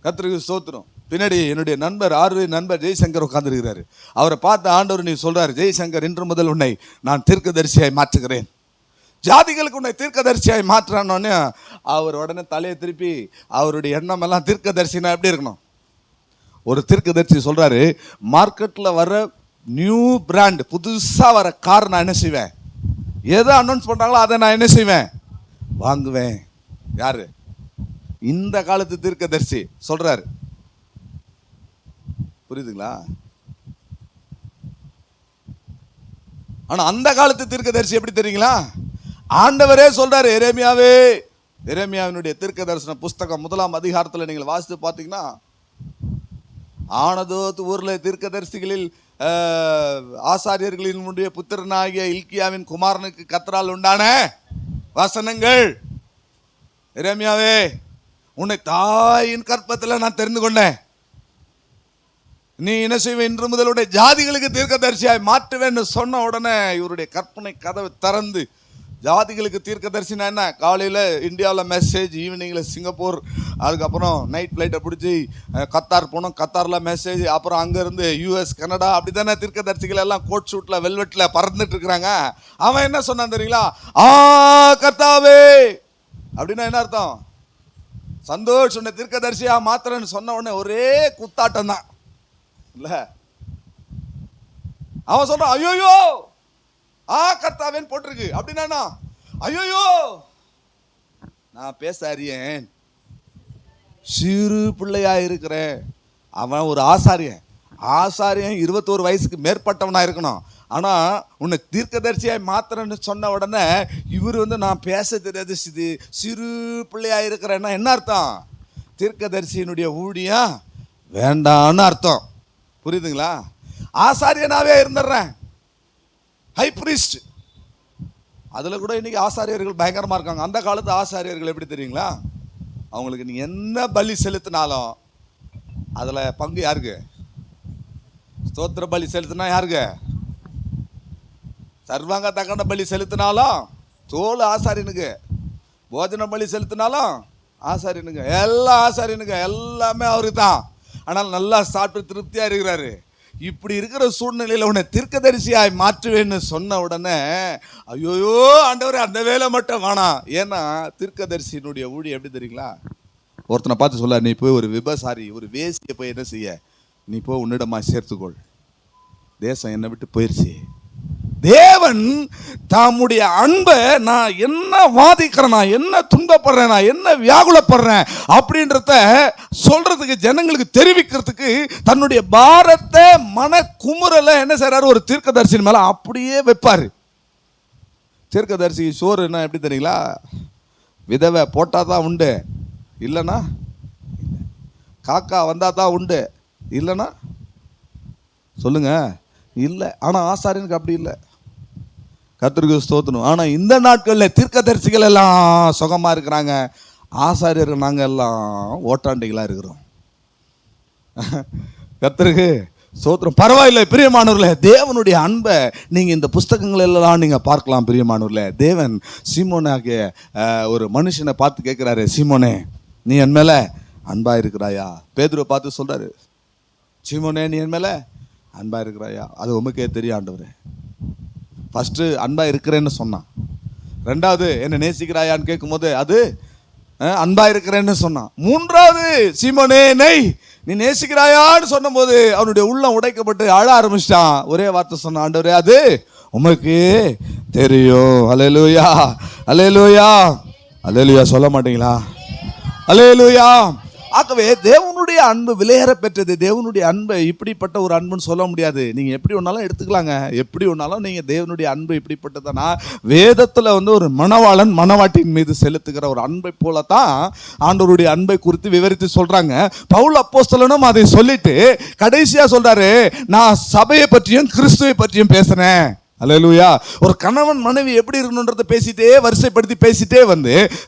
கர்த்தருக்கு ஸ்தோத்திரம். பின்னாடி என்னுடைய நண்பர் ஜெய்சங்கர் உட்கார்ந்துருக்கிறாரு. அவரை பார்த்து ஆண்டவர் நீ சொல்றாரு, ஜெய்சங்கர், இன்று முதல் உன்னை நான் தீர்க்கதரிசியாய் மாற்றுகிறேன், ஜாதிகளுக்கு உன்னை தீர்க்கதரிசியாய் மாற்றானோன்னு அவர் உடனே தலையை திருப்பி அவருடைய எண்ணம் எல்லாம் தீர்க்கதரிசினா எப்படி இருக்கணும். ஒரு தீர்க்கதரிசி சொல்றாரு, மார்க்கெட்ல வர நியூ பிராண்ட், புதுசா வர கார் நான் என்ன செய்வேன், எதை அனௌன்ஸ் பண்றாங்களோ அதை நான் என்ன செய்வேன், வாங்குவேன். யாரு? இந்த காலத்து தீர்க்கதரிசி சொல்றாரு. புரியுதுங்களா? ஆனா அந்த காலத்து தீர்க்கதரிசி எப்படி தெரியுங்களா? ஆண்டவரே சொல்றாரு, எரேமியாவினுடைய தீர்க்க தரிசன புஸ்தகம் 1ஆம் அதிகாரத்தில் நீங்கள் வாசித்து பார்த்தீங்கன்னா, ஆனதோத் ஊரில் தீர்க்கதரிசிகளில் ஆசாரியர்களினுடைய புத்திரனாகிய இல்கியாவின் குமாரனுக்கு கர்த்தரால் உண்டான வசனங்கள். எரேமியாவே, உன்னை தாயின் கற்பத்தில் நான் தெரிந்து கொண்டேன். நீ என்ன செய்வேன், இன்று முதலுடைய ஜாதிகளுக்கு தீர்க்கதரிசியாய் மாற்றுவேன்னு சொன்ன உடனே இவருடைய கற்பனை கதவை திறந்து, ஜாதிகளுக்கு தீர்க்கதரிசினா என்ன, காலையில் இந்தியாவில் மெசேஜ், ஈவினிங்கில் சிங்கப்பூர், அதுக்கப்புறம் நைட் ஃப்ளைட்டை பிடிச்சி கத்தார் போனோம், கத்தாரில் மெசேஜ், அப்புறம் அங்கேருந்து யூஎஸ், கனடா, அப்படி தானே தீர்க்கதரிசிகள் எல்லாம் கோட் ஷூட்டில் வெல்வெட்டில் பறந்துட்டு இருக்கிறாங்க. அவன் என்ன சொன்னான் தெரியுங்களா, கர்த்தாவே அப்படின்னா என்ன அர்த்தம், சந்தோஷ் உன்னை தீர்க்கதரிசியா மாத்திரன்னு சொன்ன உடனே ஒரே குத்தாட்டம் தான் இல்ல. அவன் சொல்றான், ஐயோயோ கர்த்தாவேன்னு போட்டிருக்கு, அப்படின்னா ஐயோயோ நான் பேச அறியேன், சிறு பிள்ளையா இருக்கிறேன். அவன் ஒரு ஆசாரியன், 21 வயசுக்கு மேற்பட்டவனா இருக்கணும். ஆனா உன்னை தீர்க்கதரிசியாய் மாத்திரன்னு சொன்ன உடனே இவர் நான் பேச தெரியாது, சிறு பிள்ளையா இருக்கிறேன்னா என்ன அர்த்தம், தீர்க்கதரிசியினுடைய ஊழியம் வேண்டான்னு அர்த்தம். புரியுதுங்களா? ஆசாரியனாவே இருந்துடுறேன், ஹை பிரீஸ்ட். அதில் கூட இன்னைக்கு ஆசாரியர்கள் பயங்கரமாக இருக்காங்க. அந்த காலத்து ஆசாரியர்கள் எப்படி தெரியுங்களா, அவங்களுக்கு நீங்கள் என்ன பலி செலுத்தினாலும் அதில் பங்கு யாருக்கு, ஸ்தோத்திர பலி செலுத்தினா யாருக்கு, சர்வாங்க தகன பலி செலுத்தினாலும் தோல் ஆசாரியனுக்கு, போஜன பலி செலுத்தினாலும் ஆசாரியனுங்க, எல்லா ஆசாரியனுங்க, எல்லாமே அவருக்கு தான். ஆனால் நல்லா சாப்பிட்டு திருப்தியாக இருக்கிறாரு. இப்படி இருக்கிற சூழ்நிலையில் உன்னை தீர்க்கதரிசியாய் மாற்றுவேன்னு சொன்ன உடனே ஐயோயோ ஆண்டவரே அந்த வேலை மட்டும் வேணாம். ஏன்னா தீர்க்கதரிசியினுடைய ஊழியம் எப்படி தெரியுங்களா, ஒருத்தனை பார்த்து சொல்ல, நீ போய் ஒரு விபசாரி, ஒரு வேசியை போய் என்ன செய்ய, நீ போய் உன்னிடமா சேர்த்துக்கொள், தேசம் என்னை விட்டு போயிடுச்சு. தேவன் தம்முடைய அன்பை, நான் என்ன வாதிக்கிறேன், நான் என்ன துன்பப்படுறேன், நான் என்ன வியாகுலப்படுறேன் அப்படின்றத சொல்றதுக்கு, ஜனங்களுக்கு தெரிவிக்கிறதுக்கு தன்னுடைய பாரத்தை, மன குமுறலை என்ன செய்றாரு, ஒரு தீர்க்கதரிசி மேல அப்படியே வைப்பாரு. தீர்க்கதரிசி சோறு என்ன எப்படி தெரியுங்களா, விதவை போட்டாதான் உண்டு, இல்லைன்னா காக்கா வந்தா தான் உண்டு, இல்லைன்னா சொல்லுங்க இல்லை. ஆனால் ஆசாரியனுக்கு அப்படி இல்லை, கர்த்தருக்கு ஸ்தோத்திரம். ஆனால் இந்த நாட்களில் தீர்க்கதரிசிகள் எல்லாம் சுகமாக இருக்கிறாங்க, ஆசாரியர்கள் நாங்கள் எல்லாம் ஓட்டாண்டிகளாக இருக்கிறோம். கர்த்தருக்கு ஸ்தோத்திரம். பரவாயில்லை பிரியமானவர்களே, தேவனுடைய அன்பை நீங்கள் இந்த புஸ்தகங்கள் எல்லாம் நீங்கள் பார்க்கலாம். பிரியமானவர்களே, தேவன் சீமோனாகிய ஒரு மனுஷனை பார்த்து கேட்குறாரு, சீமோனே நீ என் மேலே அன்பாக இருக்கிறாயா? பேதுருவை பார்த்து சொல்கிறாரு, சீமோனே நீ என் மேலே அன்பா இருக்கிறாயா? அது உமக்கே தெரியும் ஆண்டவரே. ஃபர்ஸ்ட் அன்பா இருக்கிறேன்னு சொன்னான், ரெண்டாவது என்ன நேசிக்கிறாயான்னு கேட்கும்போது அது அன்பா இருக்கிறேன்னு சொன்னான், மூன்றாவது சீமோனே நீ நேசிக்கிறாயான்னு சொன்ன போது அவனுடைய உள்ளம் உடைக்கப்பட்டு அழ ஆரம்பிச்சிட்டான். ஒரே வார்த்தை சொன்னான், ஆண்டவரே அது உமக்கு தெரியும். அல்லேலூயா, அல்லேலூயா, அல்லேலூயா. சொல்ல மாட்டீங்களா? அல்லேலூயா. ஆகவே தேவனுடைய அன்பு விலையேற பெற்றது. தேவனுடைய அன்பை இப்படிப்பட்ட ஒரு அன்புன்னு சொல்ல முடியாது. நீங்கள் எப்படி ஒன்றாலும் எடுத்துக்கலாங்க, எப்படி ஒன்றாலும் நீங்கள் தேவனுடைய அன்பு இப்படிப்பட்டதுன்னா, வேதத்தில் ஒரு மணவாளன் மணவாட்டின் மீது செலுத்துகிற ஒரு அன்பை போல தான் ஆண்டவருடைய அன்பை குறித்து விவரித்து சொல்கிறாங்க. பவுல் அப்போஸ்தலனும் அதை சொல்லிட்டு கடைசியாக சொல்கிறாரு, நான் சபையை பற்றியும் கிறிஸ்துவை பற்றியும் பேசுகிறேன். அல்லேலூயா. ஒரு கணவன் மனைவி எப்படி இருக்கணுன்றதை பேசிட்டே வரிசைப்படுத்தி பேசிட்டே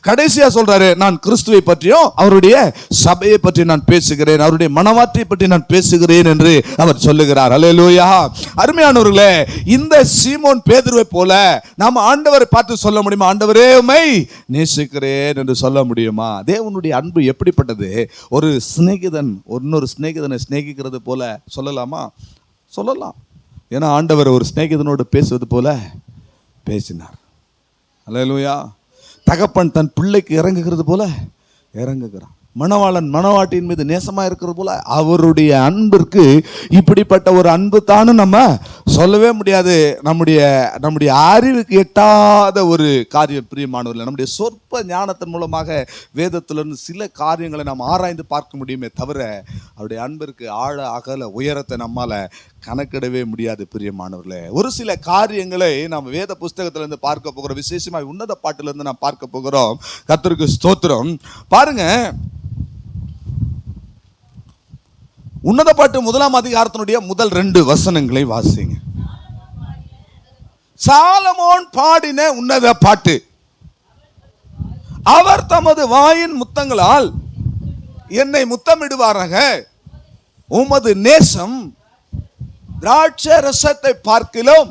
கடைசியா சொல்றாரு, நான் கிறிஸ்துவை பற்றியும் அவருடைய சபையை பற்றி நான் பேசுகிறேன், அவருடைய மனவாற்றை பற்றி நான் பேசுகிறேன் என்று அவர் சொல்லுகிறார். அல்லேலூயா. அருமையானவர்களே, இந்த சீமோன் பேதுருவை போல நாம் ஆண்டவரை பார்த்து சொல்ல முடியுமா, ஆண்டவரே உம்மை நேசிக்கிறேன் என்று சொல்ல முடியுமா? தேவனுடைய அன்பு எப்படிப்பட்டது? ஒரு சிநேகிதன் இன்னொரு சிநேகிதனை சிநேகிக்கிறது போல சொல்லலாமா? சொல்லலாம். ஏன்னா ஆண்டவர் ஒரு சிநேகிதனோடு பேசுவது போல பேசினார். அல்லேலூயா. தகப்பன் தன் பிள்ளைக்கு இறங்குகிறது போல இறங்குகிறான். மணவாளன் மணவாட்டின் மீது நேசமா இருக்கிறது போல அவருடைய அன்பிற்கு இப்படிப்பட்ட ஒரு அன்பு தானு நம்ம சொல்லவே முடியாது. நம்முடைய அறிவுக்கு எட்டாத ஒரு காரியம் பிரியமானவர்கள். நம்முடைய சொற்ப ஞானத்தின் மூலமாக வேதத்திலிருந்து சில காரியங்களை நாம் ஆராய்ந்து பார்க்க முடியுமே தவிர அவருடைய அன்பிற்கு ஆழ அகல உயரத்தை நம்மால கணக்கிடவே முடியாது பிரியமானவர்களே. ஒரு சில காரியங்களை நாம் வேத புஸ்தகத்திலிருந்து பார்க்க போகிறோம். விசேஷமாக உன்னத பாட்டிலிருந்து நாம் பார்க்க போகிறோம். கர்த்தருக்கு ஸ்தோத்திரம். பாருங்க, உன்னத பாட்டு 1ஆம் அதிகாரத்தினுடைய முதல் 2 வசனங்களை வாசிங்க. சாலமோன் பாடின உன்னத பாட்டு. அவர் தமது வாயின் முத்தங்களால் என்னை முத்தமிடுவாராக, உமது நேசம் திராட்சை ரசத்தை பார்க்கிலும்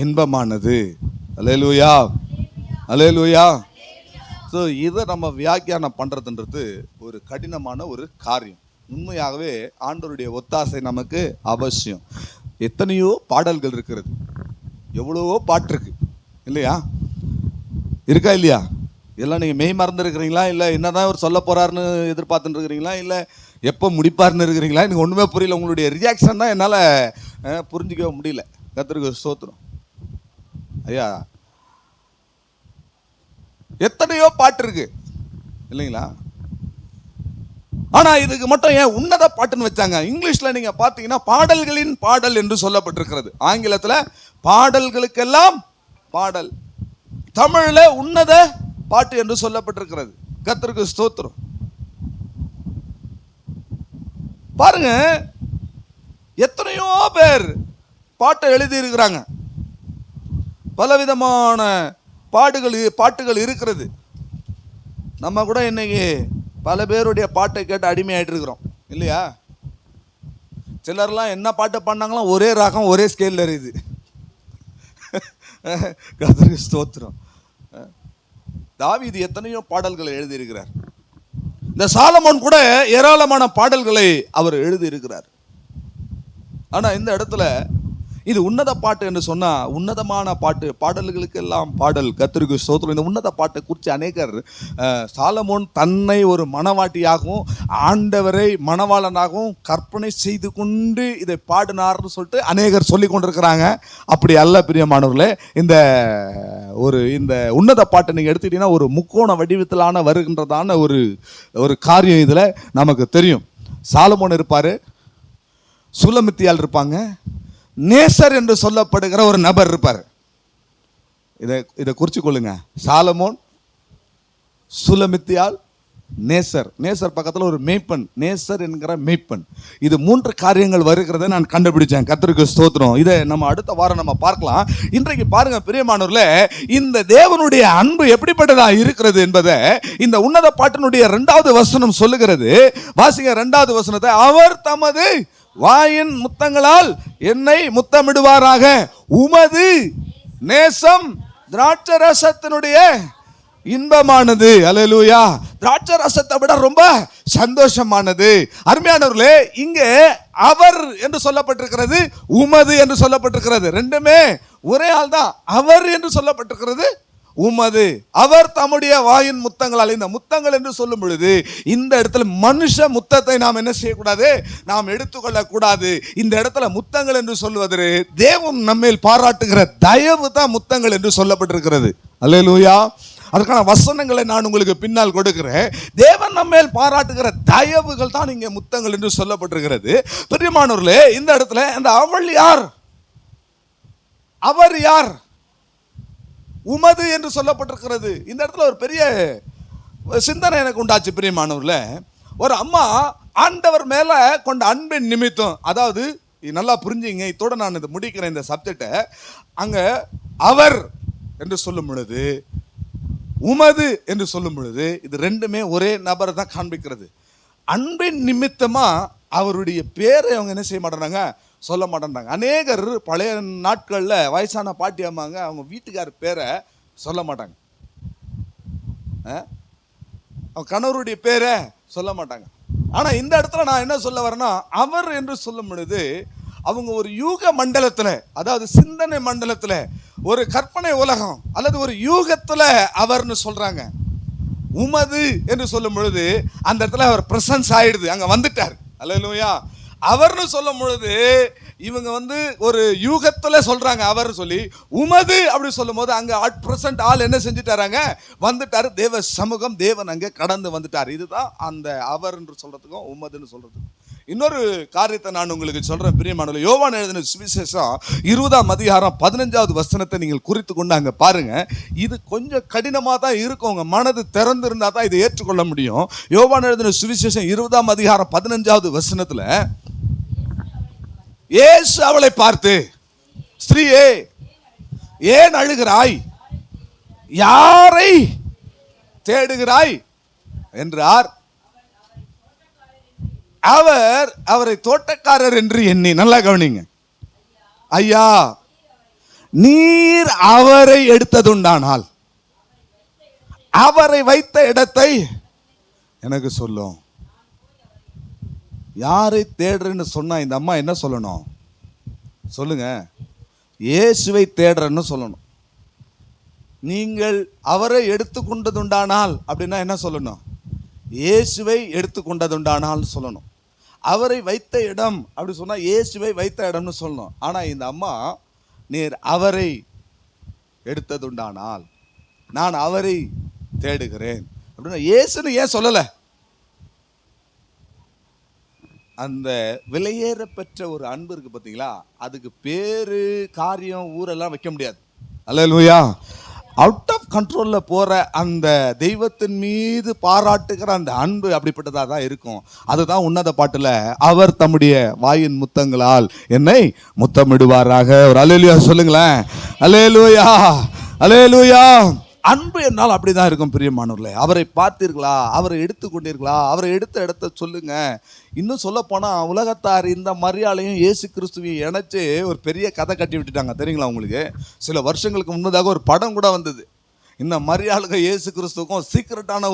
இன்பமானது. அல்லேலூயா, அல்லேலூயா. ஸோ இதை நம்ம வியாக்கியானம் பண்றதுன்றது ஒரு கடினமான ஒரு காரியம். உண்மையாகவே ஆண்டவருடைய ஒத்தாசை நமக்கு அவசியம். எத்தனையோ பாடல்கள் இருக்கிறது, எவ்வளவோ பாட்டு இருக்கு இல்லையா, இருக்கா இல்லையா? எல்லாம் நீங்கள் மெய் மறந்து இருக்கிறீங்களா, இல்லை என்னதான் அவர் சொல்ல போறாருன்னு எதிர்பார்த்துட்டு இருக்கிறீங்களா, இல்லை எப்போ முடிப்பாருன்னு இருக்கிறீங்களா? எனக்கு ஒன்றுமே புரியல. உங்களுடைய ரியாக்ஷன் தான் என்னால் புரிஞ்சிக்கவே முடியல. கர்த்தருக்கு ஸ்தோத்திரம். ஐயா, எத்தனையோ பாட்டு இருக்கு இல்லைங்களா? ஆனா இதுக்கு மட்டும் ஏன் உன்னத பாட்டுன்னு வச்சாங்க? இங்கிலீஷ்ல நீங்க பாத்தீங்கன்னா பாடல்களின் பாடல் என்று சொல்லப்பட்டிருக்கிறது. ஆங்கிலத்துல பாடல்களுக்கெல்லாம் பாடல், தமிழ்ல உன்னத பாட்டு என்று சொல்லப்பட்டிருக்கிறது. கர்த்தருக்கு ஸ்தோத்திரம். பாருங்க, எத்தனையோ பேர் பாட்டை எழுதி இருக்கிறாங்க. பலவிதமான பாட்டுகள் இருக்கிறது. நம்ம கூட இன்னைக்கு பல பேருடைய பாட்டை கேட்டு அடிமையாயிட்டு இருக்கிறோம் இல்லையா? சிலர்லாம் என்ன பாட்டு பாடினாங்களாம் ஒரே ராகம் ஒரே ஸ்கேல்ல இருக்குது. கர்த்தருக்கு ஸ்தோத்திரம். தாவீது எத்தனையோ பாடல்களை எழுதியிருக்கிறார். இந்த சாலமோன் கூட ஏராளமான பாடல்களை அவர் எழுதியிருக்கிறார். ஆனா இந்த இடத்துல இது உன்னத பாட்டு என்று சொன்னா, உன்னதமான பாட்டு, பாடல்களுக்கு எல்லாம் பாடல். கர்த்தருக்கு ஸ்தோத்திரம். இந்த உன்னத பாட்டை குறித்து அநேகர் சாலமோன் தன்னை ஒரு மணவாட்டியாகவும் ஆண்டவரை மணவாளனாகவும் கற்பனை செய்து கொண்டு இதை பாடினார்னு சொல்லிட்டு அநேகர் சொல்லி கொண்டிருக்கிறாங்க. அப்படி அல்ல பிரியமானவர்களே. இந்த உன்னத பாட்டை நீங்க எடுத்துக்கிட்டீங்கன்னா ஒரு முக்கோண வடிவத்திலான வருகின்றதான ஒரு காரியம் இதுல நமக்கு தெரியும். சாலமோன் இருப்பாரு, சுலமித்தியால் இருப்பாங்க, நேசர் என்று சொல்லப்படுகிற ஒரு நபர் இருப்பார். இதை குறிச்சு கொள்ளுங்க. சாலமோன், சுலமித்தியால், நேசர். நேசர் பக்கத்தில் ஒரு மேய்ப்பன், நேசர் என்கிற மேய்ப்பன். இது 3 காரியங்கள் வருகிறத நான் கண்டுபிடிச்சேன். கர்த்தருக்கு ஸ்தோத்திரம். இதை நம்ம அடுத்த வாரம் நம்ம பார்க்கலாம். இன்றைக்கு பாருங்க பிரியமானவர்களே, இந்த தேவனுடைய அன்பு எப்படிப்பட்டதா இருக்கிறது என்பதை இந்த உன்னத பாட்டினுடைய 2வது வசனம் சொல்லுகிறது. வாசிங்க 2வது வசனத்தை. அவர் தமது வாயின் முத்தங்களால் என்னை முத்தமிடுவாராக, உமது நேசம் திராட்சை ரசத்தினுடைய இன்பமானது. அல்லேலூயா. திராட்சை ரசத்தை விட ரொம்ப சந்தோஷமானது. அருமையானவர்களே, இங்கே அவர் என்று சொல்லப்பட்டிருக்கிறது, உமது என்று சொல்லப்பட்டிருக்கிறது. ரெண்டுமே ஒரே ஆள் தான். அவர் என்று சொல்லப்பட்டிருக்கிறது, உமது. அவர் தம்முடைய வாயின் முத்தங்களால். இந்த முத்தங்கள் என்று சொல்லும் பொழுது இந்த இடத்துல மனுஷ முத்தத்தை நாம் என்ன செய்யக்கூடாது, நாம் எடுத்துக்கொள்ள கூடாது. இந்த இடத்துல முத்தங்கள் என்று சொல்லுவது தேவன் நம்மேல் பாராட்டுகிற தயவு தான் முத்தங்கள் என்று சொல்லப்பட்டிருக்கிறது. அல்லேலூயா. அதுக்கான வசனங்களை நான் உங்களுக்கு பின்னால் கொடுக்கிறேன். தேவன் நம்மேல் பாராட்டுகிற தயவுகள் தான் இங்கே முத்தங்கள் என்று சொல்லப்பட்டிருக்கிறது. பிரியமானவர்களே, இந்த இடத்துல அந்த அவள் யார், அவர் யார், உமது என்று சொல்லப்பட்டிருக்கிறது. இந்த இடத்துல ஒரு பெரிய சிந்தனை எனக்கு உண்டாச்சு பிரியமானவர்களே. ஒரு அம்மா ஆண்டவர் மேல கொண்ட அன்பின் நிமித்தம், அதாவது நல்லா புரிஞ்சுங்க, இதோட நான் இதை முடிக்கிறேன் இந்த சப்ஜெக்டை. அங்க அவர் என்று சொல்லும் பொழுது, உமது என்று சொல்லும் பொழுது இது ரெண்டுமே ஒரே நபரை தான் காண்பிக்கிறது. அன்பின் நிமித்தமா அவருடைய பேரை அவங்க என்ன செய்ய மாட்டேறாங்க, சொல்ல மாட்டேன்றாங்க. அநேகர் பழைய நாட்களில் வயசான பாட்டி அம்மாங்க அவங்க வீட்டுக்கார பேரை சொல்ல மாட்டாங்க, அவங்க கணவருடைய பேரை சொல்ல மாட்டாங்க. ஆனால் இந்த இடத்துல நான் என்ன சொல்ல வரேன்னா, அவர் என்று சொல்லும் பொழுது அவங்க ஒரு யூக மண்டலத்தில், அதாவது சிந்தனை மண்டலத்தில், ஒரு கற்பனை உலகம் அல்லது ஒரு யூகத்தில் அவர்னு சொல்றாங்க. உமது என்று சொல்லும் பொழுது அந்த இடத்துல அவர் பிரசன்ஸ் ஆயிடுது, அங்க வந்துட்டார். அல்லேலூயா. அவர்னு சொல்லும் பொழுது இவங்க ஒரு யூகத்துல சொல்றாங்க அவர் சொல்லி. உமது அப்படி சொல்லும் போது அங்க அட் பிரசன்ட் ஆள் என்ன செஞ்சுட்டாராங்க, வந்துட்டாரு. தேவ சமூகம், தேவன் அங்க கடந்து வந்துட்டார். இதுதான் அந்த அவர் என்று சொல்றதுக்கும் உமதுன்னு சொல்றதுக்கும். இன்னொரு காரியத்தை நான் உங்களுக்கு சொல்றேன் பிரியமானவர்களே. யோவான் எழுதின சுவிசேஷம் 20ஆம் அதிகாரம் 15வது வசனத்தை நீங்கள் குறித்து கொண்டு அங்க பாருங்க. இது கொஞ்சம் கடினமா தான் இருக்கும், உங்க மனது திறந்து இருந்தா தான் இதை ஏற்றுக்கொள்ள முடியும். யோவான் எழுதின சுவிசேஷம் 20ஆம் அதிகாரம் 15வது வசனத்துல இயேசு அவளை பார்த்து, ஸ்திரீயே ஏன் அழுகிறாய், யாரை தேடுகிறாய் என்றார். அவரை தோட்டக்காரர் என்று எண்ணி, நல்லா கவனிங்க ஐயா, நீர் அவரை எடுத்ததுண்டானால் அவரை வைத்த இடத்தை எனக்கு சொல்லும். யாரை தேடுறேன்னு சொன்னா இந்த அம்மா என்ன சொல்லணும் சொல்லுங்க? இயேசுவை தேடுறேன்னு சொல்லணும். நீங்கள் அவரை எடுத்துக்கொண்டதுண்டானால் அப்படின்னா என்ன சொல்லணும்? இயேசுவை எடுத்துக்கொண்டதுண்டானால் சொல்லணும். அவரை வைத்த இடம் அப்படி சொன்னா இயேசுவை வைத்த இடம்னு சொல்லணும். ஆனா இந்த அம்மா, நீர் அவரை எடுத்ததுண்டானால் நான் அவரை தேடுகிறேன் அப்படின்னா இயேசுன்னு ஏன் சொல்லல? அந்த விலையேற பெற்ற ஒரு அன்பு இருக்கு பார்த்தீங்களா, அதுக்கு பேரு காரியம் ஊரெல்லாம் வைக்க முடியாது. அல்லேலூயா. அவுட் ஆஃப் கண்ட்ரோல்ல போற அந்த தெய்வத்தின் மீது பாராட்டுகிற அந்த அன்பு அப்படிப்பட்டதா தான் இருக்கும். அதுதான் உன்னத பாட்டுல அவர் தம்முடைய வாயின் முத்தங்களால் என்னை முத்தமிடுவாராக. ஒரு அல்லேலூயா சொல்லுங்களேன். அல்லேலூயா, அல்லேலூயா. அன்பு என்னால் அப்படிதான் இருக்கும் பிரியமானவர்களே. அவரை பார்த்தீர்களா? அவரை எடுத்துக்கொண்டீர்களா? அவரை எடுத்த இடத்த சொல்லுங்க. இன்னும் சொல்ல போனா உலகத்தார் இந்த மரியாதையும் இயேசு கிறிஸ்துவையும் இணைச்சு ஒரு பெரிய கதை கட்டி விட்டுட்டாங்க. தெரியுங்களா உங்களுக்கு? சில வருஷங்களுக்கு முன்னதாக ஒரு படம் கூட வந்தது. இந்த மரியாளுக்கும் இயேசு கிறிஸ்துவுக்கும் சீக்கிரட்டான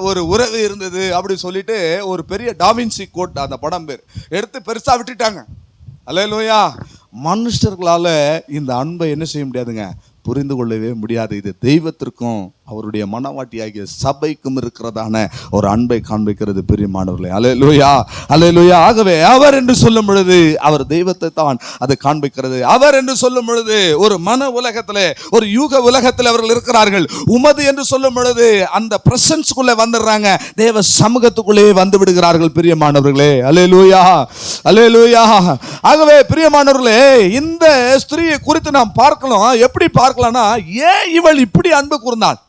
ஒரு உறவு இருந்தது அப்படி சொல்லிட்டு ஒரு பெரிய டாவின்சி கோட் அந்த படம் பேர் எடுத்து பெருசா விட்டுட்டாங்க. அல்லேலூயா. மனுஷர்களால இந்த அன்பை என்ன செய்ய முடியாதுங்க, புரிந்து கொள்ளவே முடியாது. இது தெய்வத்திற்கும் அவருடைய மனவாட்டியாகிய சபைக்கும் இருக்கிறதான ஒரு அன்பை காண்பிக்கிறது பிரியமானவர்களே. அல்லேலூயா, அல்லேலூயா. ஆகவே அவர் என்று சொல்லும் பொழுது அவர் தெய்வத்தை தான் அது காண்பிக்கிறது. அவர் என்று சொல்லும் பொழுது ஒரு மன உலகத்திலே, ஒரு யூக உலகத்தில் அவர்கள் இருக்கிறார்கள். உமது என்று சொல்லும் பொழுது அந்த பிரசன்ஸ்குள்ளே வந்துடுறாங்க, தேவ சமூகத்துக்குள்ளே வந்து விடுகிறார்கள் பிரியமானவர்களே. அல்லேலூயா, அல்லேலூயா. ஆகவே பிரியமானவர்களே, இந்த ஸ்திரீயை குறித்து நாம் பார்க்கலாம். எப்படி பார்க்கலாம்னா, ஏன் இவள் இப்படி அன்பு கூர்ந்தாள்?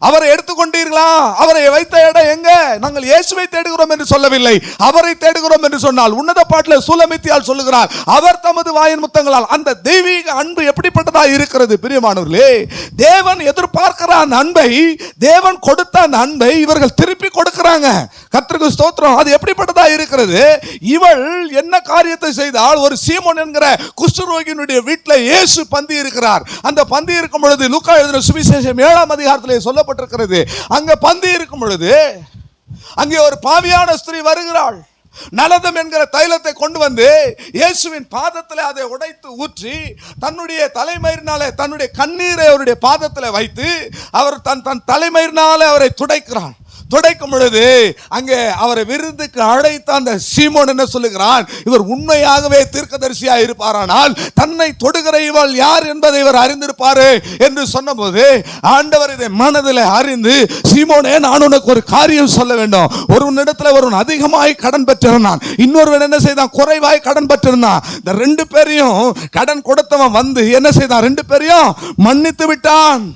அவரை எடுத்துக்கொண்டீர்களா? அவரை வைத்த இடம் எங்க? நாங்கள் இயேசுவை தேடுகிறோம் என்று சொல்லவில்லை, அவரை தேடுகிறோம் என்று சொன்னால் உன்னத பாட்டில் சூலமித்தியால் சொல்லுகிறார், அவர் தமது வாயின் முத்தங்களால். அந்த தெய்வீக அன்பு எப்படிப்பட்டதா இருக்கிறது பிரியமானவர்களே? தேவன் எதிர்பார்க்கிற அந்த அன்பை, தேவன் கொடுத்த அந்த அன்பை இவர்கள் திருப்பி கொடுக்கிறாங்க. கர்த்தருக்கு ஸ்தோத்திரம். அது எப்படிப்பட்டதா இருக்கிறது? இவள் என்ன காரியத்தை செய்தால், ஒரு சீமோன் என்கிற குஷ்டரோகியினுடைய வீட்டில் இயேசு பந்தி இருக்கிறார். அந்த பந்தி இருக்கும் பொழுது லூக்கா எழுதின சுவிசேஷம் 7ஆம் அதிகாரத்திலே சொல்லப்பட்டிருக்கிறது. அங்க பந்தி இருக்கும் பொழுது அங்கே ஒரு பாவியான ஸ்திரீ வருகிறாள். நலதம் என்கிற தைலத்தை கொண்டு வந்து இயேசுவின் பாதத்தில் அதை உடைத்து ஊற்றி தன்னுடைய தலைமயிரினாலே தன்னுடைய கண்ணீரை அவருடைய பாதத்தில் வைத்து அவர் தன் தலைமயிரினாலே அவரை துடைக்கிறான். துடைக்கும் பொழுது அங்கே அவரை விருந்துக்கு அழைத்த அந்த சீமோன் என்ன சொல்லுகிறான், இவர் உண்மையாகவே தீர்க்கதரிசியாக இருப்பாரானால் தன்னை தொடுகிற இவள் யார் என்பதை இவர் அறிந்திருப்பாரு என்று சொன்னபோது ஆண்டவர் இதை மனதில் அறிந்து, சீமோனே, நான் உனக்கு ஒரு காரியம் சொல்ல வேண்டும். ஒருவனிடத்தில் ஒருவன் அதிகமாய் கடன் பெற்றிருந்தான், இன்னொருவன் என்ன செய்தான், குறைவாய் கடன் பெற்றிருந்தான். இந்த ரெண்டு பேரையும் கடன் கொடுத்தவன் வந்து என்ன செய்தான், ரெண்டு பேரையும் மன்னித்து விட்டான்.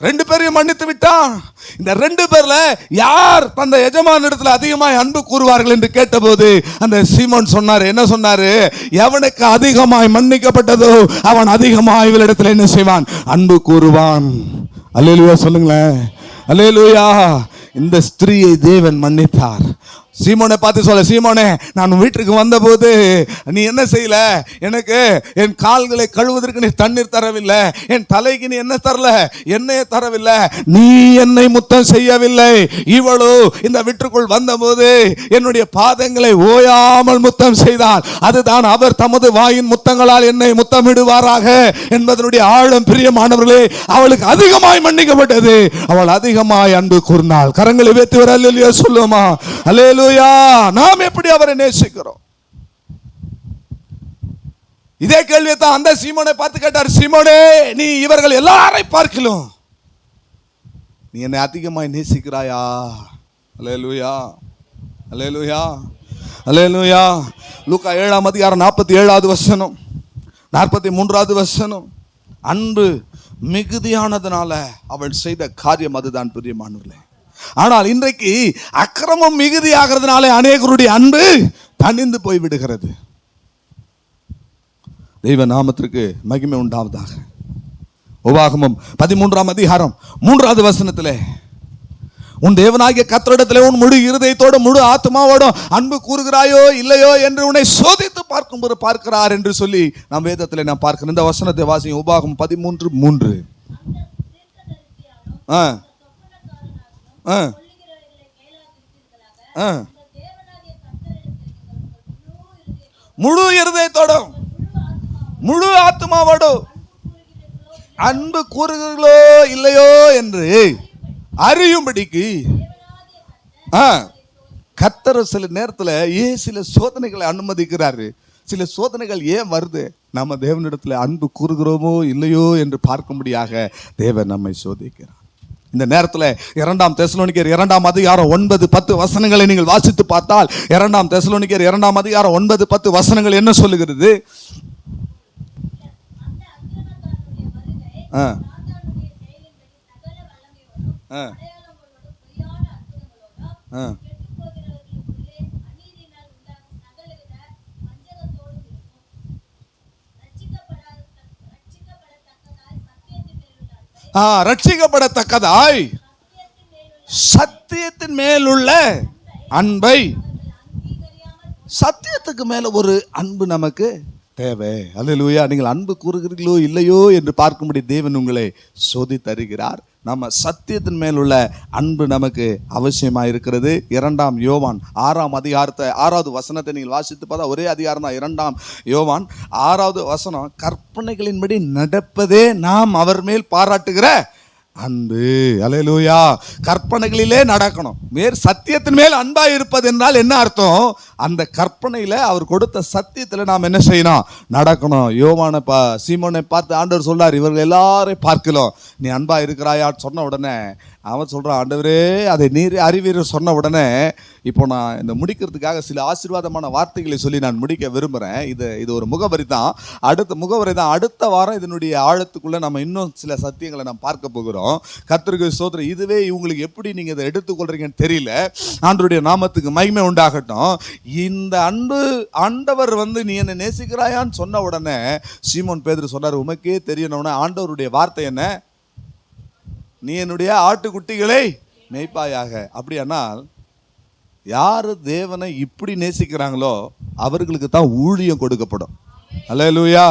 ரெண்டு பேரையும் மன்னித்து விட்டான். இந்த ரெண்டு பேர்ல யார் தந்த எஜமான இடத்துல அதிகமாய் அன்பு கூறுவார்கள் என்று கேட்டபோது அந்த சீமோன் சொன்னார், என்ன சொன்னாரு, எவனுக்கு அதிகமாய் மன்னிக்கப்பட்டதோ அவன் அதிகமாய் இவளிடத்தில் என்ன செய்வான், அன்பு கூறுவான். அல்லேலூயா சொல்லுங்களேன். அல்லேலூயா. இந்த ஸ்திரீயை தேவன் மன்னித்தார். சீமோனை பார்த்து சொல்ல, சீமோனே, நான் வீட்டுக்கு வந்தபோது நீ என்ன செய்யல, எனக்கு என் கால்களை கழுவதற்கு நீ தண்ணீர் தரவில்லை, என் தலைக்கு நீ என்ன தரல, எண்ணெயை தரவில்லை, நீ என்னை முத்தம் செய்யவில்லை. இவளோ இந்த வீட்டுக்குள் வந்தபோது என்னுடைய பாதங்களை ஓயாமல் முத்தம் செய்தாள். அதுதான் அவர் தமது வாயின் முத்தங்களால் என்னை முத்தமிடுவாராக என்பதனுடைய ஆழம். பிரியமானவர்களே, அவளுக்கு அதிகமாய் மன்னிக்கப்பட்டது, அவள் அதிகமாய் அன்பு கூர்ந்தாள். கரங்களை வைத்து வர அல்லேலூயா சொல்லுமா. அல்லேலூயா. நாம் எப்படி அவரை நேசிக்கிறோம்? இதே கேள்வியை தான் அந்த சீமோனை பார்த்து கேட்டார், சீமோனே, நீ இவர்கள் எல்லாரை பார்க்கலாம் நீ என்னை அதிகமாய் நேசிக்கிறாயா? அல்லேலூயா, அல்லேலூயா, அல்லேலூயா. லூக்கா 7ஆம் அதிகாரம் 47வது வசனம் 43வது வசனம். அன்பு மிகுதியானதுனால அவள் செய்த காரியம் அதுதான் பிரியமானவர்களே. ஆனால் இன்றைக்கு அக்கிரமம் மிகுதி ஆகிறதுனால அநேகருடைய அன்பு தணிந்து போய் விடுகிறது. தெய்வ நாமத்திற்கு மகிமை உண்டாவதாக. உபாகமம் 13ஆம் அதிகாரம் 3வது வசனத்திலே உன் தேவனாகிய கர்த்தரிடத்திலே உன் முழு இருதயத்தோடு முழு ஆத்மாவோடும் அன்பு கூறுகிறாயோ இல்லையோ என்று உன்னை சோதித்து பார்க்கும்போது பார்க்கிறார் என்று சொல்லி நாம் வேதத்திலே நாம் பார்க்கிறோம். இந்த வசனத்தை வாசிங்க. உபாகம் 13:3. முழு இருதயத்தோடும் முழு ஆத்மாவோடும் அன்பு கூறுகிறீர்களோ இல்லையோ என்று அறியும்படிக்கு கர்த்தர் சில நேரத்தில் ஏன் சில சோதனைகளை அனுமதிக்கிறாரு. சில சோதனைகள் ஏன் வருது? நம்ம தேவனிடத்துல அன்பு கூறுகிறோமோ இல்லையோ என்று பார்க்கும்படியாக தேவன் நம்மை சோதிக்கிறார். இந்த நேரத்தில் 2 தெசலோனிக்கர் 2 அதிகாரம் 9-10 வசனங்களை நீங்கள் வாசித்து பார்த்தால் 2 தெசலோனிக்கர் 2 அதிகாரம் 9-10 வசனங்கள் என்ன சொல்லுகிறது? ரட்சிக்கப்படத்தக்கதாய் சத்தியத்தின் மேலுள்ள அன்பை. சத்தியத்துக்கு மேல ஒரு அன்பு நமக்கு தேவை. அல்லேலூயா. நீங்கள் அன்பு கூறுகிறீர்களோ இல்லையோ என்று பார்க்கும்படி தேவன் உங்களை சோதித்தருகிறார். நம்ம சத்தியத்தின் மேலுள்ள அன்பு நமக்கு அவசியமா இருக்கிறது. 2 யோவான் 6 அதிகாரத்தை 6வது வசனத்தை நீங்கள் வாசித்து பார்த்தா ஒரே அதிகாரம் தான். 2 யோவான் 6வது வசனம், கற்பனைகளின்படி நடப்பதே நாம் அவர் மேல் பாராட்டுகிற அன்பு. அல்லேலூயா. கற்பனைகளிலே நடக்கணும். வேறு சத்தியத்தின் மேல் அன்பா இருப்பது என்றால் என்ன அர்த்தம்? அந்த கற்பனையில அவர் கொடுத்த சத்தியத்துல நாம் என்ன செய்யணும்? நடக்கணும். யோவானை சீமோனை பார்த்து ஆண்டவர் சொல்றார், இவர்கள் எல்லாரையும் பார்க்கலாம் நீ அன்பா இருக்கிறாயா சொன்ன உடனே அவன் சொல்றான், ஆண்டவரே அதை நீர் அறிவீர் சொன்ன உடனே இப்போ நான் இந்த முடிக்கிறதுக்காக சில ஆசீர்வாதமான வார்த்தைகளை சொல்லி நான் முடிக்க விரும்புகிறேன். இது ஒரு முகவரி தான். அடுத்த வாரம் இதனுடைய ஆழத்துக்குள்ள நம்ம இன்னும் சில சத்தியங்களை நாம் பார்க்க போகிறோம். கர்த்தருக்கு ஸ்தோத்திரம். இதுவே இவங்களுக்கு எப்படி நீங்க இதை எடுத்துக்கொள்றீங்கன்னு தெரியல. ஆண்டவருடைய நாமத்துக்கு மகிமை உண்டாகட்டும். இந்த அன்பு ஆண்டவர் நீ என்னை நேசிக்கிறாயான்னு சொன்ன உடனே சீமோன் பேதுரு சொன்னார், உமக்கே தெரியணும்னா ஆண்டவருடைய வார்த்தை என்ன? நீ என்னுடைய ஆட்டுக்குட்டிகளை மேய்ப்பாயாக. அப்படியானால் யாரு தேவனை இப்படி நேசிக்கிறாங்களோ அவர்களுக்கு தான் ஊழியம் கொடுக்கப்படும். அல்லேலூயா.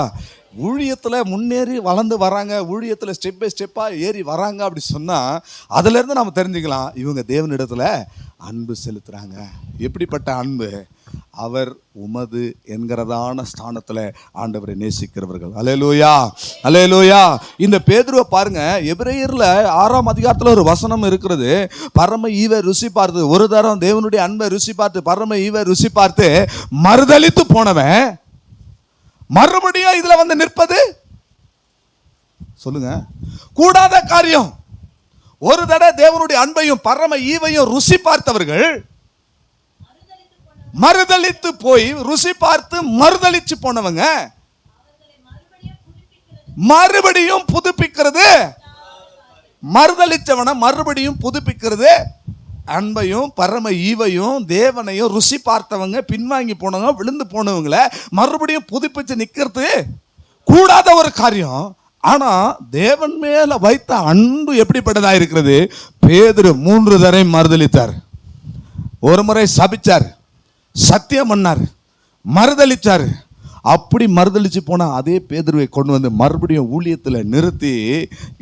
ஊழியத்தில் முன்னேறி வளர்ந்து வராங்க, ஊழியத்தில் ஸ்டெப் பை ஸ்டெப்பாக ஏறி வராங்க அப்படி சொன்னால் அதிலிருந்து நம்ம தெரிஞ்சுக்கலாம் இவங்க தேவனிடத்தில் அன்பு செலுத்துகிறாங்க. எப்படிப்பட்ட அன்பு? அவர் உமது என்கிறதான ஸ்தானத்தில் ஆண்டவரை நேசிக்கிறவர்கள். அல்லேலூயா, அல்லேலூயா. இந்த பேதுருவை பாருங்க, எபிரேயர்ல 6 அதிகாரத்தில் ஒரு வசனம் இருக்கிறது. பரம ஈவை ருசி பார்த்து, ஒரு தரம் தேவனுடைய அன்பை ருசி பார்த்து, பரம ஈவை ருசி பார்த்து மறுதலித்து போனவன் மறுபடியும் இதுல நிற்பது சொல்லுங்க கூடாத காரியம். ஒரு தடவை தேவனுடைய அன்பையும் பரம ஈவையும் ருசி பார்த்தவர்கள் மறுதலித்து போய் ருசி பார்த்து மறுதலிச்சு போனவங்க மறுபடியும் புதுப்பிக்கிறது. மறுதலிச்சவனை மறுபடியும் புதுப்பிக்கிறது. அன்பையும் பரம ஈவையும் தேவனையும் ருசி பார்த்தவங்க, பின்வாங்கி போனவங்க, விழுந்து போனவங்களை மறுபடியும் புதுப்பிச்சு நிக்கிறது கூடாத ஒரு காரியம். ஆனா தேவன் மேல வைத்த அன்பு எப்படிப்பட்டதா இருக்கிறது? பேதுரு 3 தடவை மறுதலித்தார். ஒரு முறை சபிச்சார், சத்தியம் பண்ணார், மறுதலிச்சார். அப்படி மறுதலிச்சு போனா அதே பேதுருவை கொண்டு மறுபடியும் ஊழியத்தில் நிறுத்தி,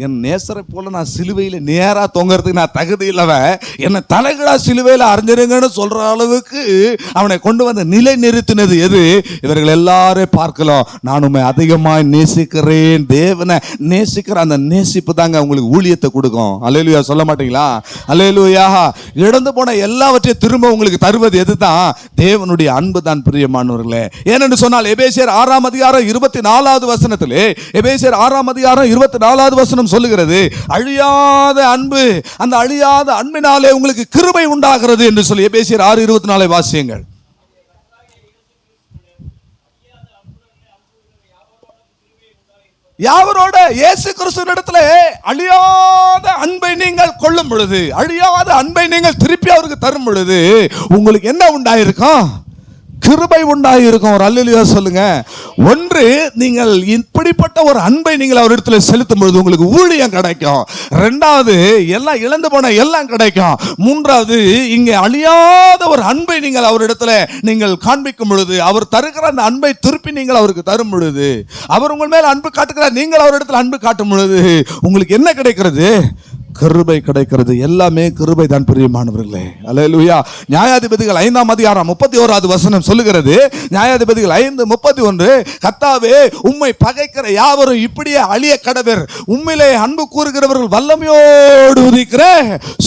என் நேசரை போல நான் சிலுவையில் நேரா தொங்குறதுக்கு நான் தகுதி இல்லவன், என்னை தலைகளா சிலுவையில் அறிஞ்சிருங்கன்னு சொல்ற அளவுக்கு அவனை கொண்டு நிலை நிறுத்தினது எது? இவர்கள் எல்லாரும் பார்க்கலாம், நான் உண்மை அதிகமாக நேசிக்கிறேன், தேவனை நேசிக்கிற அந்த நேசிப்பு தாங்க உங்களுக்கு ஊழியத்தை கொடுக்கும். அல்லேலூயா சொல்ல மாட்டீங்களா? அல்லேலூயா. இழந்து போன எல்லாவற்றையும் திரும்ப உங்களுக்கு தருவது எதுதான்? தேவனுடைய அன்பு தான் பிரியமானவர்களே. ஏனென்று சொன்னால் எபேசியர் 6 அதிகாரம் 24வது வசனத்திலே, எபேசியர் 6 அதிகாரம் 24வது வசனம் சொல்லுகிறது, அழியாத அன்பு, அந்த அழியாத அன்பினாலே உங்களுக்கு கிருபை உண்டாகிறது என்று சொல்லி எபேசியர் 6:24 வாசியுங்கள். யாவரோட? இயேசு கிறிஸ்துவினிடத்திலே அழியாத அன்பை நீங்கள் கொள்ளும் பொழுது, அழியாத அன்பை நீங்கள் திருப்பி அவருக்கு தரும் பொழுது உங்களுக்கு என்ன உண்டாயிருக்கும்? கிருபை உண்டாயிருக்கும். ஒரு அல்லேலூயா சொல்லுங்க. ஒன்று, நீங்கள் இப்படிப்பட்ட ஒரு அன்பை நீங்கள் அவரிடத்தில் செலுத்தும் பொழுது உங்களுக்கு ஊழியம் கிடைக்கும். இரண்டாவது, எல்லாம் இழந்து போன எல்லாம் கிடைக்கும். மூன்றாவது, இங்கே அழியாத ஒரு அன்பை நீங்கள் அவரிடத்தில் நீங்கள் காண்பிக்கும் பொழுது, அவர் தருகிற அந்த அன்பை திருப்பி நீங்கள் அவருக்கு தரும் பொழுது, அவர் உங்கள் மேல் அன்பு காட்டுகிறார், நீங்கள் அவரிடத்தில் அன்பு காட்டும் பொழுது உங்களுக்கு என்ன கிடைக்கிறது? கிருபை கிடைக்கிறது. எல்லாமே கிருபை தான் பிரியமானவர்களே. அல்லேலூயா. நியாயாதிபதிகள் 5ஆம் அதிகாரம் 31வது வசனம் சொல்லுகிறது. நியாயாதிபதிகள் 5:31, கர்த்தாவே உம்மை பகைக்கிற யாவரும் இப்படியே அழிய கடவர், உம்மிலே அன்பு கூறுகிறவர்கள் வல்லமையோடு உதிக்கிற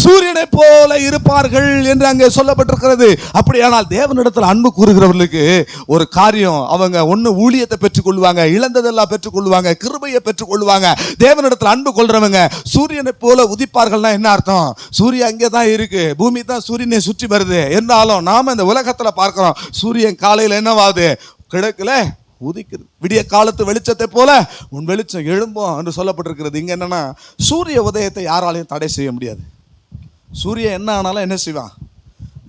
சூரியனை போல இருப்பார்கள் என்று அங்கே சொல்லப்பட்டிருக்கிறது. அப்படியானால் தேவனிடத்தில் அன்பு கூறுகிறவர்களுக்கு ஒரு காரியம், அவங்க ஒன்னு ஊழியத்தை பெற்றுக் கொள்வாங்க, இழந்ததெல்லாம் பெற்றுக் கொள்வாங்க, கிருபையை பெற்றுக் கொள்வாங்க. தேவனிடத்தில் அன்பு கொள்றவங்க சூரியனை போல உதிப்பார்கள்னா என்ன அர்த்தம்? சூரியன் அங்கே தான் இருக்கு, பூமி தான் சூரியனை சுற்றி வருது. என்றாலும் நாம இந்த உலகத்துல பார்க்கிறோம், சூரியன் காலையில் என்னவாது? கிழக்குல உதிக்குது. விடிய காலத்து வெளிச்சத்தை போல உன் வெளிச்சம் எழும்பும் என்று சொல்லப்பட்டிருக்கிறது. இங்க என்னன்னா, சூரிய உதயத்தை யாராலையும் தடை செய்ய முடியாது. சூரியன் என்ன ஆனாலும் என்ன செய்வான்?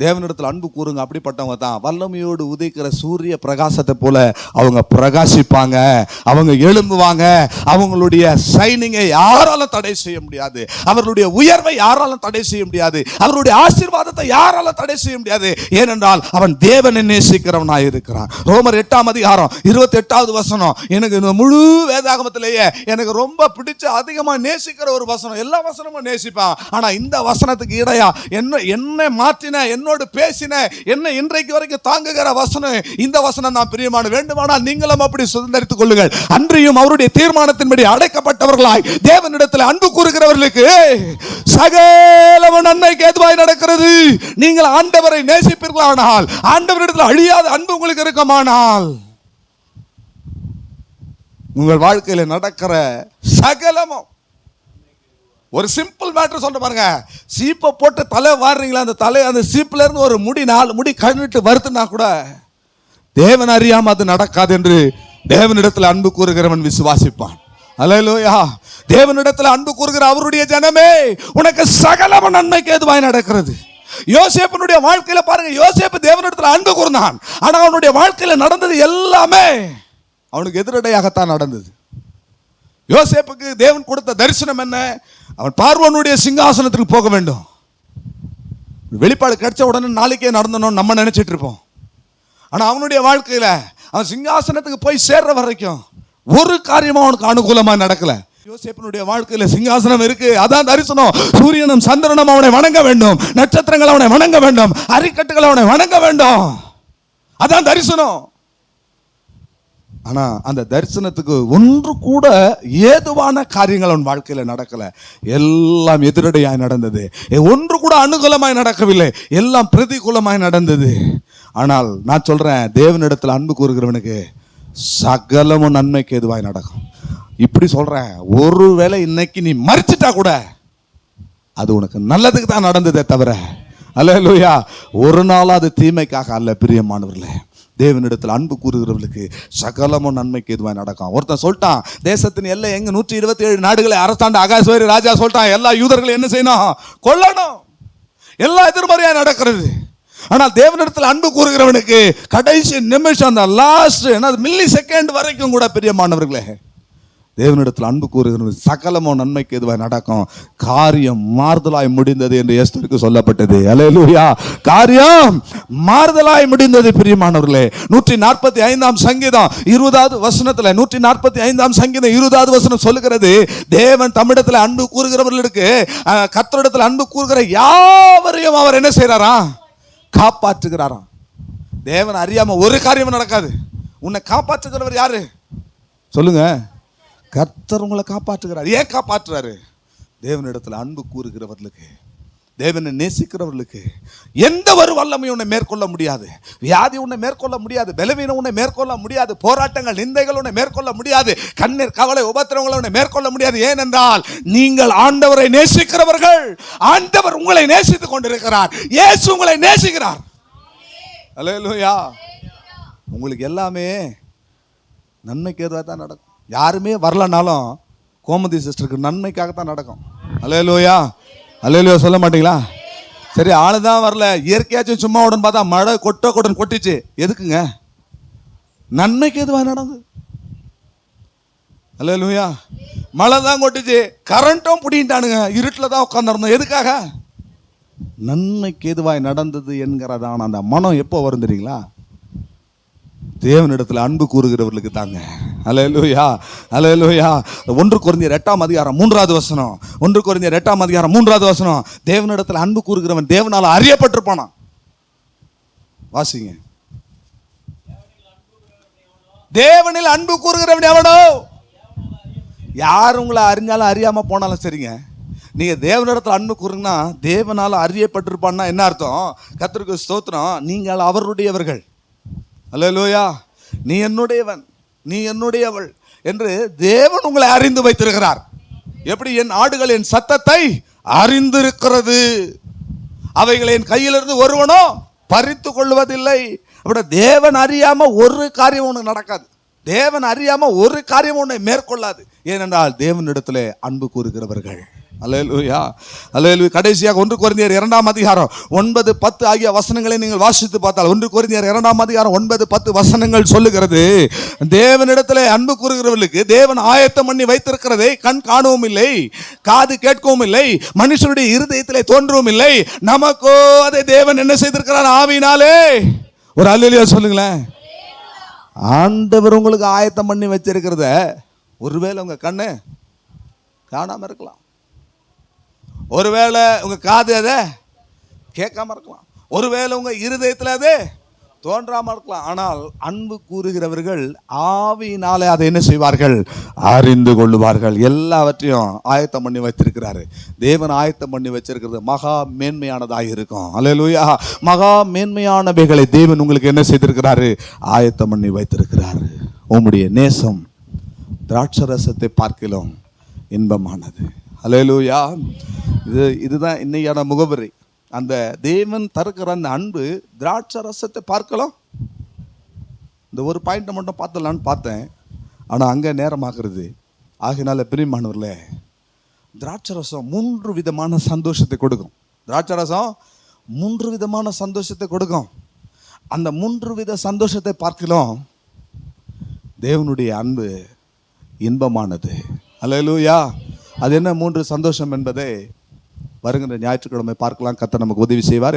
தேவனிடத்தில் அன்பு கூறுங்க. அப்படிப்பட்டவங்க தான் வல்லமையோடு உதிக்கிற சூரிய பிரகாசத்தை போல அவங்க பிரகாசிப்பாங்க, அவங்க எழும்புவாங்க. அவங்களுடைய ஷைனிங்கை யாராலும் தடை செய்ய முடியாது, அவர்களுடைய உயர்வை யாராலும் தடை செய்ய முடியாது, அவருடைய ஆசீர்வாதத்தை யாராலும் தடை செய்ய முடியாது. ஏனென்றால் அவன் தேவனை நேசிக்கிறவனாய் இருக்கிறான். ரோமர் 8ஆம் அதிகாரம் 28வது வசனம் எனக்கு இந்த முழு வேதாகமத்திலேயே எனக்கு ரொம்ப பிடிச்ச, அதிகமா நேசிக்கிற ஒரு வசனம். எல்லா வசனமும் நேசிப்பான், ஆனா இந்த வசனத்துக்கு இடையா என்ன மாற்றின, என்னோடு பேசின, என்ன இன்றைக்கு வரைக்கும் தாங்குகிற வசனம் இந்த வசனம் தான் பிரியமான. வேண்டுமானால் நீங்களும் அப்படி சுதந்தரித்துக் கொள்ளுங்கள். அன்றியும் அவருடைய தீர்மானத்தின்படி அடைக்கப்பட்டவர்களாய் தேவனிடத்தில் அன்பு கூறுகிறவர்களுக்கு சகல நன்மைக்கு ஏதுவாய் நடக்கிறது. நீங்கள் ஆண்டவரை நேசிப்பீர்களானால், ஆண்டவரிடத்தில் அழியாத அன்பு உங்களுக்கு இருக்குமானால், உங்கள் வாழ்க்கையில் நடக்கிற சகலமும், ஒரு சிம்பிள் மேட்டர் சொல்ற பாருங்க, சீப்பை போட்டு தலை வாடுறீங்களா, அந்த தலை, அந்த சீப்புல இருந்து ஒரு முடி 4 முடி கண்ணிட்டு வருதுன்னா கூட தேவன் அறியாம அது நடக்காது என்று தேவனிடத்தில் அன்பு கூறுகிறவன் விசுவாசிப்பான். அல்லேலூயா. தேவனிடத்தில் அன்பு கூறுகிற அவருடைய ஜனமே, உனக்கு சகல நன்மைக்கு ஏதுவாய் நடக்கிறது. யோசேப்பினுடைய வாழ்க்கையில பாருங்க, யோசேப்பு தேவனிடத்தில் அன்பு கூர்ந்தான், ஆனா அவனுடைய வாழ்க்கையில நடந்தது எல்லாமே அவனுக்கு எதிரடையாகத்தான் நடந்தது. யோசேப்புக்கு தேவன் கொடுத்த தரிசனம் என்ன? அவன் பார்வோனுடைய சிங்காசனத்துக்கு போக வேண்டும். வெளிப்பாடு கிடைச்ச உடனே நாளைக்கே நடந்தணும் நம்ம நினைச்சிட்டு இருப்போம். ஆனா அவனுடைய வாழ்க்கையில அவன் சிங்காசனத்துக்கு போய் சேர்ற வரைக்கும் ஒரு காரியமும் அவனுக்கு அனுகூலமா நடக்கல. யோசேப்பினுடைய வாழ்க்கையில சிங்காசனம் இருக்கு, அதான் தரிசனம். சூரியனும் சந்திரனும் அவனை வணங்க வேண்டும், நட்சத்திரங்கள் அவனை வணங்க வேண்டும், அரிக்கட்டுகள் அவனை வணங்க வேண்டும், அதான் தரிசனம். ஆனா அந்த தரிசனத்துக்கு ஒன்று கூட ஏதுவான காரியங்கள் அவன் வாழ்க்கையில நடக்கல. எல்லாம் எதிரடையாய் நடந்தது. ஒன்று கூட அனுகூலமாய் நடக்கவில்லை, எல்லாம் பிரதிகூலமாய் நடந்தது. ஆனால் நான் சொல்றேன், தேவனிடத்தில் அன்பு கூறுகிறவனுக்கு சகலமும் நன்மைக்கு எதுவாய் நடக்கும். இப்படி சொல்றேன், ஒருவேளை இன்னைக்கு நீ மரிச்சிட்டா கூட அது உனக்கு நல்லதுக்கு தான் நடந்ததே தவிர, அல்லேலூயா, ஒரு நாள் அது தீமைக்காக அல்ல. பிரியமானவர்களே, தேவனிடத்தில் அன்பு கூறுகிறவர்களுக்கு சகலமும் நன்மைக்கு எதுவாய் நடக்கும். ஒருத்தன் சொல்லிட்டான், தேசத்தின் எல்லை எங்க 127 நாடுகளை அரசாண்ட அகாஸ்வேரி ராஜா சொல்லிட்டான், எல்லா யூதர்களும் என்ன செய்யணும்? கொல்லணும். எல்லாம் எதிர்மறையா நடக்கிறது. ஆனால் தேவனிடத்தில் அன்பு கூறுகிறவனுக்கு கடைசி நிமிஷம், அந்த லாஸ்ட் மில்லி செகண்ட் வரைக்கும் கூட பிரியமானவர்களே, தேவனிடத்தில் அன்பு கூறுகிறது சகலமோ நன்மைக்கு எதுவாய் நடக்கும். காரியம் மாறுதலாய் முடிந்தது என்று எஸ்தருக்கு சொல்லப்பட்டது. அல்லேலூயா. காரியம் மாறுதலாய் முடிந்தது. பிரியமானவர்களே, 145ஆம் சங்கீதம் 20வது வசனத்துல, 145ஆம் சங்கீதம் 20வது வசனம் சொல்லுகிறது, தேவன் தம்மிடத்தில் அன்பு கூறுகிறவர்களுக்கு, கர்த்தரிடத்தில் அன்பு கூறுகிற யாவரையும் அவர் என்ன செய்யறாரா? காப்பாற்றுகிறாராம். தேவன் அறியாம ஒரு காரியமும் நடக்காது. உன்னை காப்பாற்றுகிறவர் யாரு சொல்லுங்க? கர்த்தர் உங்களை காப்பாற்றுகிறார். ஏன் காப்பாற்றுறாரு? தேவனிடத்தில் அன்பு கூறுகிறவர்களுக்கு, தேவனை நேசிக்கிறவர்களுக்கு எந்த ஒரு வல்லமையும் உன்னை மேற்கொள்ள முடியாது. வியாதி உன்னை மேற்கொள்ள முடியாது, பலவீனம் உன்னை மேற்கொள்ள முடியாது, போராட்டங்கள் நிந்தைகள் உன்னை மேற்கொள்ள முடியாது, கண்ணீர் கவலை உபத்திரவங்களை உன்னை மேற்கொள்ள முடியாது. ஏனென்றால் நீங்கள் ஆண்டவரை நேசிக்கிறவர்கள். ஆண்டவர் உங்களை நேசித்துக் கொண்டிருக்கிறார். இயேசு உங்களை நேசிக்கிறார். அல்லேலூயா. உங்களுக்கு எல்லாமே நன்மைக்கு ஏதுவாக தான் நடக்கும். யாருமே வரலனாலும் கோமதி சிஸ்டருக்கு நன்மைக்காகத்தான் நடக்கும். அல்லேலூயா. அல்லேலூயா சொல்ல மாட்டீங்களா? சரி, ஆளுதான் வரல, இயற்கையாச்சும் சும்மா உடனே பார்த்தா மழை கொட்டுன்னு கொட்டிச்சு. எதுக்குங்க? நன்மைக்கு எதுவாக நடந்தது. அல்லேலூயா. மழை தான் கொட்டுச்சு, கரண்ட்டும் பிடிட்டானுங்க, இருட்டில் தான் உட்காந்துருந்தோம். எதுக்காக? நன்மைக்கு எதுவாய் நடந்தது என்கிறதான அந்த மனம் எப்போ வரும் தெரியுங்களா? தேவனிடத்தில் அன்பு கூறுகிறவர்களுக்கு தாங்க. அல்லேலூயா, அல்லேலூயா. 1 கொரிந்தியர் 8:3 1 கொரிந்தியர் 8:3 தேவனிடத்தில் அன்பு கூறுகிறவன் தேவனால அறியப்பட்டிருப்பானா. வாசிங்க. தேவனில் அன்பு கூறுகிறவன் எவனோ. யார் உங்களை அறிஞ்சாலும் அறியாம போனாலும் சரிங்க, நீங்க தேவனிடத்தில் அன்பு கூறுங்கன்னா தேவனால அறியப்பட்டிருப்பான்னா என்ன அர்த்தம்? கர்த்தருக்கு ஸ்தோத்திரம், நீங்கள் அவருடையவர்கள். அல்லேலூயா. நீ என்னுடையவன், நீ என்னுடையவள் என்று தேவன் உங்களை அறிந்து வைத்திருக்கிறார். எப்படி? என் ஆடுகள் என் சத்தத்தை அறிந்திருக்கிறது, அவைகளை என் கையிலிருந்து ஒருவனோ பறித்து கொள்வதில்லை. அப்படி தேவன் அறியாம ஒரு காரியம் ஒன்று நடக்காது. தேவன் அறியாம ஒரு காரியம் ஒன்றை மேற்கொள்ளாது. ஏனென்றால் தேவனிடத்திலே அன்பு கூறுகிறவர்கள். அல்லேலூயா, அல்லேலூயா. கடைசியாக 1 கொரிந்தியர் 2:9-10 ஆகிய வசனங்களை நீங்கள் வாசித்து பார்த்தால் 1 கொரிந்தியர் 2:9-10 சொல்லுகிறது, தேவனிடத்திலே அன்பு கூறுகிறவர்களுக்கு தேவன் ஆயத்தம் பண்ணி வைத்திருக்கிறதை கண் காணவும் இல்லை, காது கேட்கவும் இல்லை, மனுஷனுடைய இருதயத்திலே தோன்றவும் இல்லை. நமக்கோ அதை தேவன் என்ன செய்திருக்கிறார்? ஆவியினாலே. ஒரு அல்லேலூயா சொல்லுங்களேன். ஆண்டவர் உங்களுக்கு ஆயத்தம் பண்ணி வச்சிருக்கிறத ஒருவேளை உங்க கண்ணு காணாம இருக்கலாம், ஒருவேளை உங்க காது அதை கேட்காம இருக்கலாம், ஒருவேளை உங்க இருதயத்தில் அது தோன்றாம இருக்கலாம். ஆனால் அன்பு கூறுகிறவர்கள் ஆவியினாலே அதை என்ன செய்வார்கள்? அறிந்து கொள்ளுவார்கள். எல்லாவற்றையும் ஆயத்தம் பண்ணி வைத்திருக்கிறாரு தேவன். ஆயத்தம் பண்ணி வச்சிருக்கிறது மகா மேன்மையானதாக இருக்கும். அல்லேலூயா. மகா மேன்மையானவைகளை தேவன் உங்களுக்கு என்ன செய்திருக்கிறாரு? ஆயத்தம் பண்ணி வைத்திருக்கிறாரு. உம்முடைய நேசம் திராட்சரசத்தை பார்க்கலாம் இன்பமானது. அல்லேலூயா. இதுதான் இன்னையான முகவரி. அந்த தேவன் தருக்கிற அந்த அன்பு திராட்சரசத்தை பார்க்கலாம். இந்த ஒரு பாயிண்ட்டை மட்டும் பார்த்தலான்னு பார்த்தேன், ஆனால் அங்கே நேரமாகிறது. ஆகினால பிரியமானவர்களே, திராட்சரசம் 3 விதமான சந்தோஷத்தை கொடுக்கும். திராட்சரசம் 3 விதமான சந்தோஷத்தை கொடுக்கும். அந்த 3 வித சந்தோஷத்தை பார்க்கலாம் தேவனுடைய அன்பு இன்பமானது. அல்லேலூயா. அது என்ன 3 சந்தோஷம் என்பதை வருகின்ற ஞாயிற்றுக்கிழமை பார்க்கலாம். கர்த்தர் நமக்கு உதவி செய்வார்.